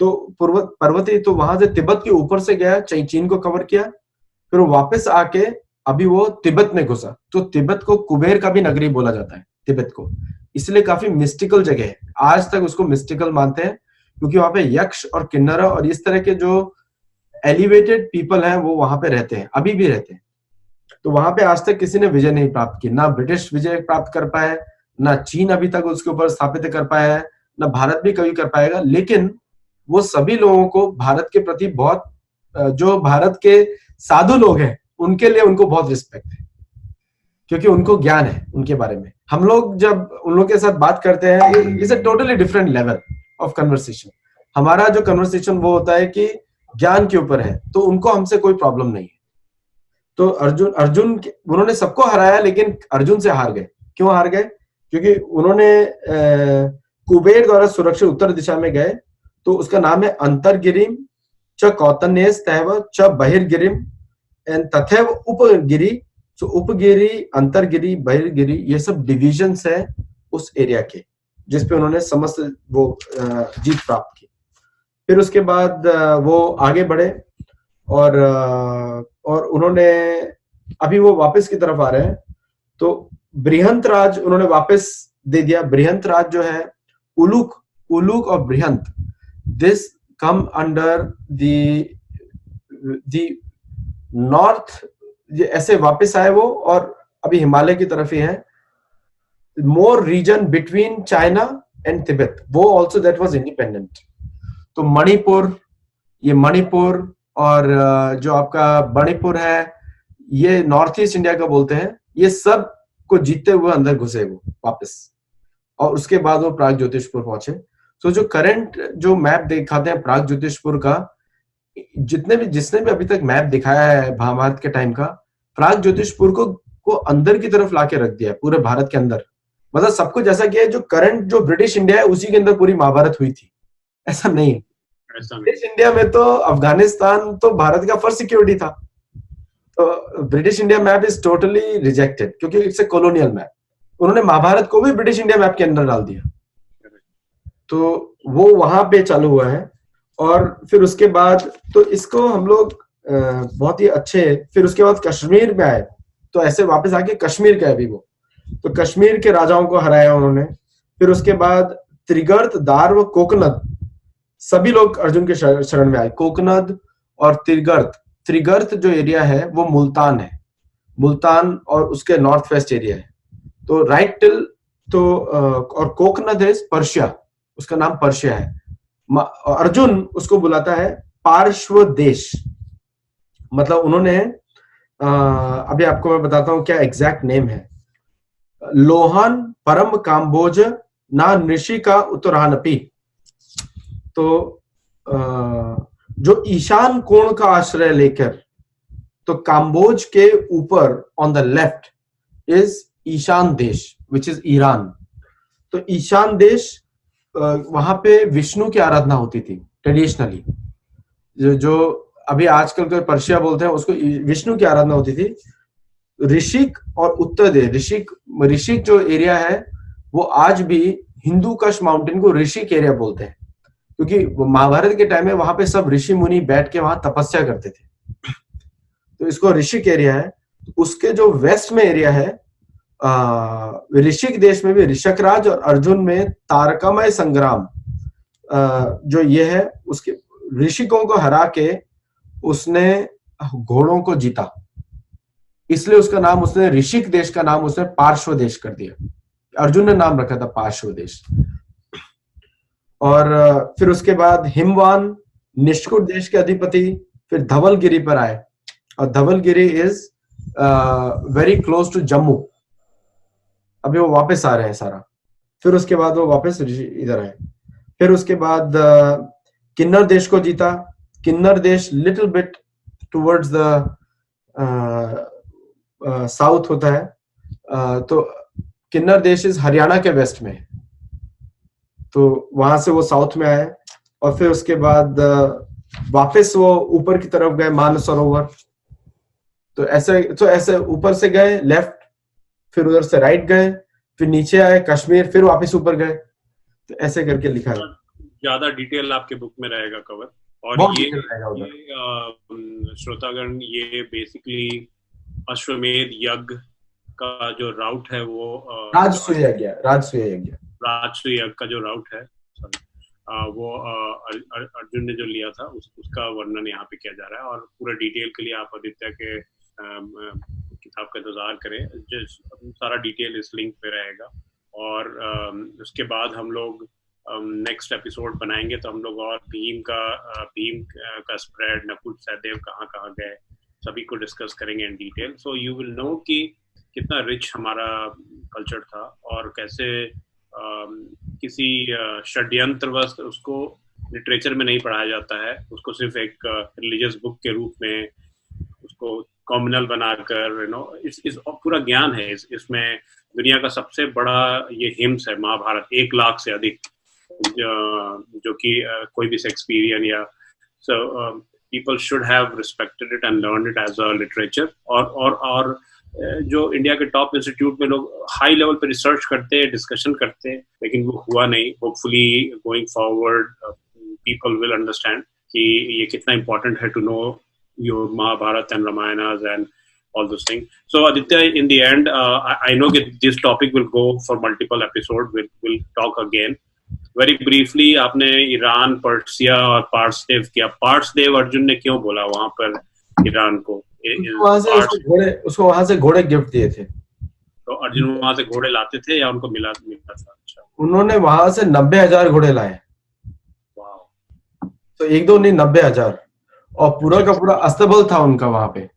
Speaker 4: तो पर्वतीय, तो वहां से तिब्बत के ऊपर से गया, चीन को कवर किया, फिर वो वापस आके अभी वो तिब्बत में घुसा। तो तिब्बत को कुबेर का भी नगरी बोला जाता है तिब्बत को, इसलिए काफी मिस्टिकल जगह है। आज तक उसको मिस्टिकल मानते हैं क्योंकि वहां पे यक्ष और किन्नर और इस तरह के जो एलिवेटेड पीपल हैं वो वहां पे रहते हैं, अभी भी रहते हैं। तो वहां पे आज तक किसी ने विजय नहीं प्राप्त की, ना ब्रिटिश विजय प्राप्त कर पाए, ना चीन अभी तक उसके ऊपर स्थापित कर पाया है, ना भारत भी कभी कर पाएगा। लेकिन वो सभी लोगों को भारत के प्रति बहुत, जो भारत के साधु लोग हैं उनके लिए उनको बहुत रिस्पेक्ट है क्योंकि उनको ज्ञान है उनके बारे में। हम लोग जब उन लोग के साथ बात करते हैं, it's a totally different level of conversation. हमारा जो कन्वर्सेशन वो होता है कि ज्ञान के ऊपर है, तो उनको हमसे कोई प्रॉब्लम नहीं है। तो अर्जुन उन्होंने सबको हराया, लेकिन अर्जुन से हार गए। क्यों हार गए? क्योंकि उन्होंने कुबेर द्वारा सुरक्षित उत्तर दिशा में गए। तो उसका नाम है अंतरगिरिम च कौतन्येस तैव च बहिर्गिरिम एंड तथैव उपगिरी। तो उपगिरी, अंतरगिरी, बहिर्गिरी, ये सब डिविजन्स है उस एरिया के, जिसपे उन्होंने समस्त वो जीत प्राप्त की। फिर उसके बाद वो आगे बढ़े और उन्होंने, अभी वो वापस की तरफ आ रहे हैं। तो बृहंत राज उन्होंने वापस दे दिया। बृहंत राज जो है, उलूक और Brihant, this come under the north. ये ऐसे वापस आए वो, और अभी हिमालय की तरफ ही है। More region between China and Tibet, वो ऑल्सो दैट वाज इंडिपेंडेंट। तो मणिपुर, ये मणिपुर और जो आपका मणिपुर है, ये नॉर्थ ईस्ट इंडिया का बोलते हैं, ये सब को जीतते हुए अंदर घुसे वो वापस। और उसके बाद वो प्राग ज्योतिषपुर पहुंचे। तो जो करंट जो मैप दिखाते हैं प्राग ज्योतिषपुर का, जिसने भी अभी तक मैप दिखाया है महाभारत के टाइम का, प्राग ज्योतिषपुर को अंदर की तरफ लाके रख दिया है, पूरे भारत के अंदर। मतलब सब कुछ ऐसा किया है, जो करंट जो ब्रिटिश इंडिया है उसी के अंदर पूरी महाभारत हुई थी। ऐसा नहीं है। ब्रिटिश इंडिया में तो अफगानिस्तान तो भारत का फर्स्ट सिक्योरिटी था। तो British India map is totally rejected क्योंकि इट्स ए कॉलोनियल मैप। उन्होंने महाभारत को भी ब्रिटिश इंडिया मैप के अंदर डाल दिया। तो वो वहां पे चालू हुआ है। और फिर उसके बाद तो इसको हम लोग बहुत ही अच्छे, फिर उसके बाद कश्मीर में आए। तो ऐसे वापस आके कश्मीर गए अभी वो। तो कश्मीर के राजाओं को हराया उन्होंने। फिर उसके बाद त्रिगर्त, दार्व, कोकनद, सभी लोग अर्जुन के शरण में आए। कोकनद और त्रिगर्त जो एरिया है वो मुल्तान है। मुल्तान और उसके नॉर्थ वेस्ट एरिया है। तो राइट टिल, तो और कोकनद है पर्शिया, उसका नाम पर्शिया है। अर्जुन उसको बुलाता है पार्श्व देश। मतलब उन्होंने अभी आपको मैं बताता हूं क्या एग्जैक्ट नेम है। लोहन परम काम्बोज ना ऋषि का उत्तरानपी। तो जो ईशान कोण का आश्रय लेकर, तो काम्बोज के ऊपर on the left is Ishan Desh which is Iran. तो ईशान देश, वहां पे विष्णु की आराधना होती थी ट्रेडिशनली। जो अभी आजकल के पर्शिया बोलते हैं उसको विष्णु की आराधना होती थी। ऋषिक और उत्तर देश, ऋषिक जो एरिया है वो आज भी हिंदू कश माउंटेन को ऋषिक एरिया बोलते हैं क्योंकि महाभारत के टाइम में वहां पे सब ऋषि मुनि बैठ के वहां तपस्या करते थे। तो इसको ऋषिक एरिया है। उसके जो वेस्ट में एरिया है, ऋषिक देश में भी ऋषकराज और अर्जुन में तारकमय संग्राम, जो ये है, उसके ऋषिकों को हरा के उसने घोड़ों को जीता, इसलिए उसका नाम, उसने ऋषिक देश का नाम उसने पार्श्व देश कर दिया। अर्जुन ने नाम रखा था पार्श्व देश। और फिर उसके बाद हिमवान, निष्कुट देश के अधिपति, फिर धवलगिरी पर आए। और Dhaulagiri is very close to Jammu. अभी वो वापस आ रहे हैं सारा। फिर उसके बाद वो वापस इधर आए। फिर उसके बाद किन्नर देश को जीता। किन्नर देश little bit towards the south होता है। तो किन्नर देश इज हरियाणा के वेस्ट में। तो वहां से वो साउथ में आए और फिर उसके बाद वापस वो ऊपर की तरफ गए मानसरोवर। तो ऐसे ऊपर से गए लेफ्ट, फिर उधर से राइट गए, फिर नीचे आए कश्मीर, फिर वापस ऊपर गए। तो ऐसे करके लिखा है।
Speaker 3: ज्यादा डिटेल आपके बुक में रहेगा कवर। और
Speaker 4: बहुत
Speaker 3: ये,
Speaker 4: डिटेल रहेगा उधर।
Speaker 3: श्रोतागण, ये बेसिकली अश्वमेध यज्ञ का जो राउट है वो
Speaker 4: राजसूय यज्ञ
Speaker 3: राजसूय यज्ञ का जो राउट है, sorry, वो अर्जुन ने जो लिया था उसका वर्णन यहाँ पे किया जा रहा है। और पूरा डिटेल के लिए आप आदित्य के किताब का इंतजार करें, सारा डिटेल इस लिंक पे रहेगा। और उसके बाद हम लोग नेक्स्ट एपिसोड बनाएंगे तो हम लोग और भीम का स्प्रेड, नकुल सहदेव कहाँ कहाँ गए, सभी को डिस्कस करेंगे in detail. So you will know कि कितना रिच हमारा कल्चर था और कैसे किसी षड्यंत्रवश उसको लिटरेचर में नहीं पढ़ाया जाता है, उसको सिर्फ एक रिलीजियस बुक के रूप में उसको कॉम्युनल बनाकर, इस पूरा ज्ञान है इसमें। दुनिया का सबसे बड़ा ये हिम्स है महाभारत, 1 लाख से अधिक, जो कि कोई भी शेक्सपियरियन या people should have respected it and learn it as a literature. और जो इंडिया के टॉप इंस्टीट्यूट में लोग हाई लेवल पे रिसर्च करते हैं, डिस्कशन करते हैं, लेकिन वो हुआ नहीं। Hopefully going forward people will understand कि ये कितना इम्पोर्टेंट है to know your Mahabharata and Ramayanas and all those things. So Aditya, in the end, I know that this topic will go for multiple episodes. We'll talk again. Very briefly, आपने Iran, Persia और पार्सदेव किया। पार्सदेव अर्जुन ने क्यों बोला वहां पर Iran को?
Speaker 4: उसको वहां से घोड़े गिफ्ट दिए थे।
Speaker 3: तो अर्जुन वहां से घोड़े लाते थे या उनको मिला था? अच्छा, उन्होंने
Speaker 4: वहां से 90,000 घोड़े लाए। तो 1-2 नहीं, 90,000, और पूरा का पूरा अस्तबल था उनका वहां पे।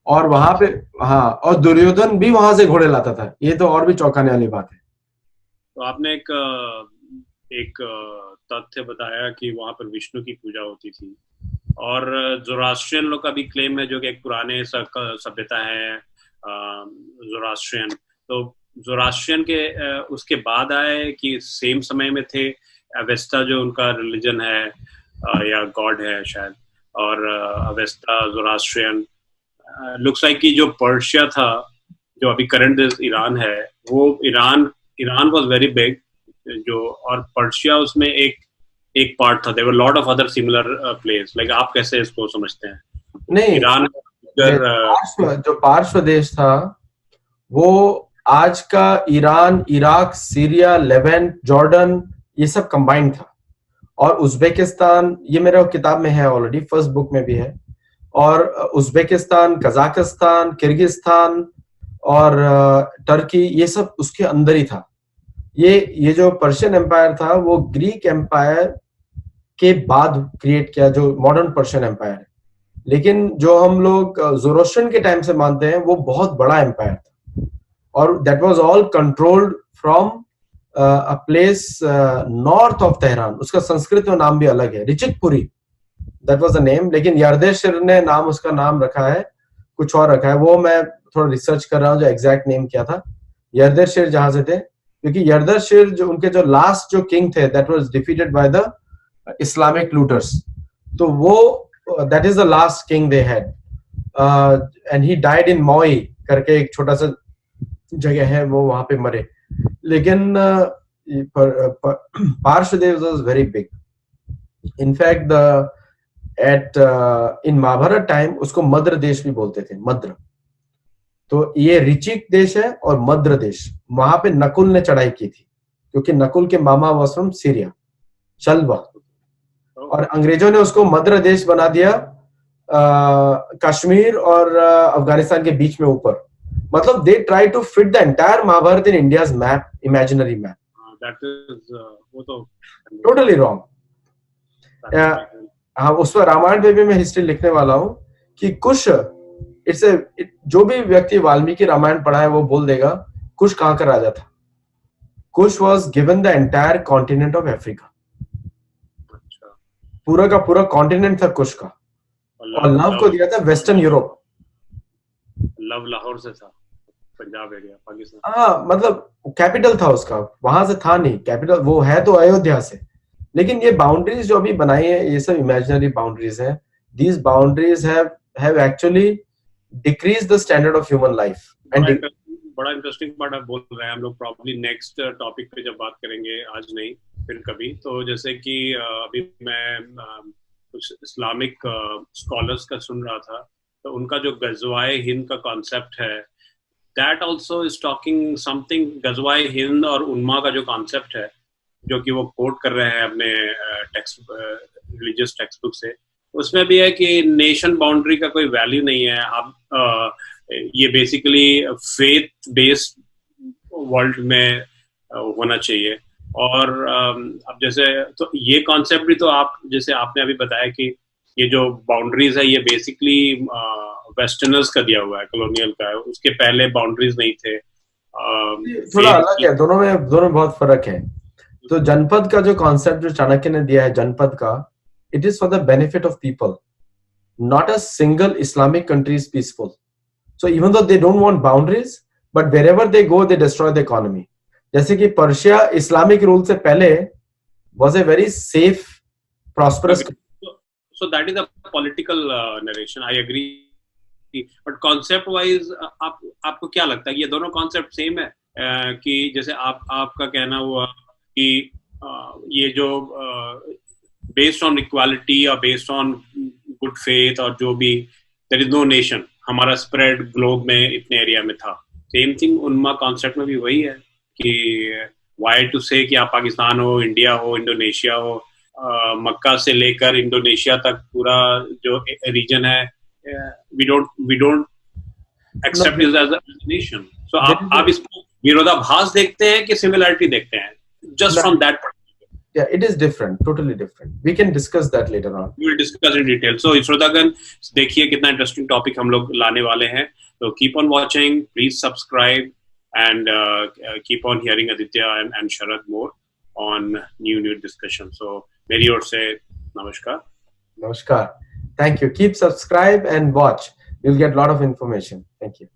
Speaker 4: और वहां पे, हाँ, और दुर्योधन भी वहां से घोड़े लाता था। ये तो और भी चौंकाने वाली बात है।
Speaker 3: तो आपने एक तथ्य बताया कि वहां पर विष्णु की पूजा होती थी, और ज़ोरास्ट्रियन लोग का भी क्लेम है, जो कि एक पुराने सभ्यता है ज़ोरास्ट्रियन। तो ज़ोरास्ट्रियन के उसके बाद आए कि सेम समय में थे? अवेस्ता जो उनका रिलीजन है या गॉड है शायद, और अवेस्ता ज़ोरास्ट्रियन। लुक्स लाइक कि जो पर्शिया था, जो अभी करंट ईरान है, वो ईरान वाज वेरी बिग, जो, और पर्शिया उसमें एक पार्ट था। There were lot of other similar place. Like आप कैसे इसको समझते हैं?
Speaker 4: नहीं,
Speaker 3: ईरान
Speaker 4: जो पार्श्व देश था वो आज का Iran, Iraq, Syria, Levant, Jordan, ये सब कंबाइंड था। और उज्बेकिस्तान, ये मेरे किताब में है ऑलरेडी, फर्स्ट बुक में भी है। और उज्बेकिस्तान, कजाकिस्तान, किर्गिस्तान और टर्की, ये सब उसके अंदर ही था। ये जो पर्शियन एम्पायर था वो ग्रीक एम्पायर के बाद क्रिएट किया, जो मॉडर्न पर्शियन एम्पायर है। लेकिन जो हम लोग ज़ोरोस्ट्रियन के टाइम से मानते हैं वो बहुत बड़ा एम्पायर था, और that was all controlled from a place north of Tehran. उसका संस्कृत में नाम भी अलग है, रिचिकपुरी, दैट वाज द नेम। लेकिन यर्देशिर ने उसका नाम रखा है, कुछ और रखा है। वो मैं थोड़ा रिसर्च कर रहा हूँ जो एग्जैक्ट नेम क्या था। यर्देशिर जहां से थे, क्योंकि यर्देशिर जो उनके जो लास्ट जो किंग थे, that was defeated by the Islamic looters. तो वो that is the last king they had, and he died in मोई करके एक छोटा सा जगह है, वो वहां पे मरे। लेकिन Parshvadev was very big. In fact in Mahabharata time उसको मद्र देश भी बोलते थे, मद्र। तो ये ऋचिक देश है और मद्र देश, वहां पे नकुल ने चढ़ाई की थी, क्योंकि नकुल के मामा वाज फ्रॉम सीरिया, चलवा। और अंग्रेजों ने उसको मद्र देश बना दिया, कश्मीर और अफगानिस्तान के बीच में ऊपर। मतलब they try to fit the entire Mahabharat in India's map, imaginary map.
Speaker 3: That is वो तो
Speaker 4: टोटली रॉन्ग। हाँ, उस पर रामायण पे भी मैं हिस्ट्री लिखने वाला हूँ कि कुश, जो भी व्यक्ति वाल्मीकि रामायण पढ़ा है वो बोल देगा कुश कहाँ का राजा था। Kush was given the entire continent of Africa. पूरा का पूरा कॉन्टिनेंट था कुश का, और लव को दिया था वेस्टर्न यूरोप।
Speaker 3: लव लाहौर से था। पंजाब एरिया पाकिस्तान।
Speaker 4: हाँ, मतलब कैपिटल था उसका, वहां से था नहीं कैपिटल, वो है तो अयोध्या से। लेकिन ये बाउंड्रीज जो अभी बनाई है, ये सब इमेजिनरी बाउंड्रीज हैं। These boundaries have actually decrease the standard of human life and
Speaker 3: बड़ा इंटरेस्टिंग पार्ट आप बोल रहे हैं। हम लोग प्रॉब्ली नेक्स्ट टॉपिक पे जब बात करेंगे, आज नहीं फिर कभी। तो जैसे कि अभी मैं कुछ इस्लामिक स्कॉलर्स का सुन रहा था, तो उनका जो गजवाए हिंद का कॉन्सेप्ट है, that also is talking something. गजवाए हिंद और उन्मा का जो कॉन्सेप्ट है, जो कि वो कोट कर रहे हैं अपने टेक्स्ट रिलीजियस टेक्स्ट बुक से, उसमें भी है कि नेशन बाउंड्री का कोई वैल्यू नहीं है। आप ये बेसिकली फेथ बेस्ड वर्ल्ड में होना चाहिए। और अब जैसे तो ये कॉन्सेप्ट भी तो आप जैसे आपने अभी बताया कि ये जो बाउंड्रीज है ये बेसिकली वेस्टर्नर्स का दिया हुआ है, कॉलोनियल का है, उसके पहले बाउंड्रीज नहीं थे।
Speaker 4: थोड़ा अलग है, दोनों में बहुत फर्क है। तो जनपद का जो कॉन्सेप्ट जो चाणक्य ने दिया है जनपद का, it is for the benefit of people, not a single Islamic country is peaceful. So even though they don't want boundaries, but wherever they go they destroy the economy. जैसे कि पर्शिया इस्लामिक रूल से पहले was a very safe prosperous.
Speaker 3: So that is a political narration, I agree. But concept wise आपको क्या लगता है कि ये दोनों कॉन्सेप्ट सेम है? कि जैसे आपका कहना हुआ कि ये जो बेस्ड ऑन इक्वालिटी और बेस्ड ऑन गुड फेथ और जो भी, देयर इज नो नेशन, हमारा स्प्रेड ग्लोब में इतने एरिया में था। सेम थिंग उन्मा कॉन्सेप्ट में भी वही है कि वाई टू से कि आप पाकिस्तान हो, इंडिया हो, इंडोनेशिया हो, मक्का से लेकर इंडोनेशिया तक पूरा जो रीजन है, we don't accept it as a nation. So आप इसको विरोधाभास देखते हैं कि सिमिलरिटी देखते हैं? Just from that
Speaker 4: Yeah, it is different, totally different. We can discuss that later on.
Speaker 3: We will discuss in detail. So श्रोतागण, देखिए कितना इंटरेस्टिंग टॉपिक हम लोग लाने वाले हैं। तो keep on watching, please subscribe and keep on hearing Aditya and Sharad more on new discussion. So मेरी ओर से नमस्कार.
Speaker 4: Namaskar. Thank you. Keep subscribe and watch. You'll get a lot of information. Thank you.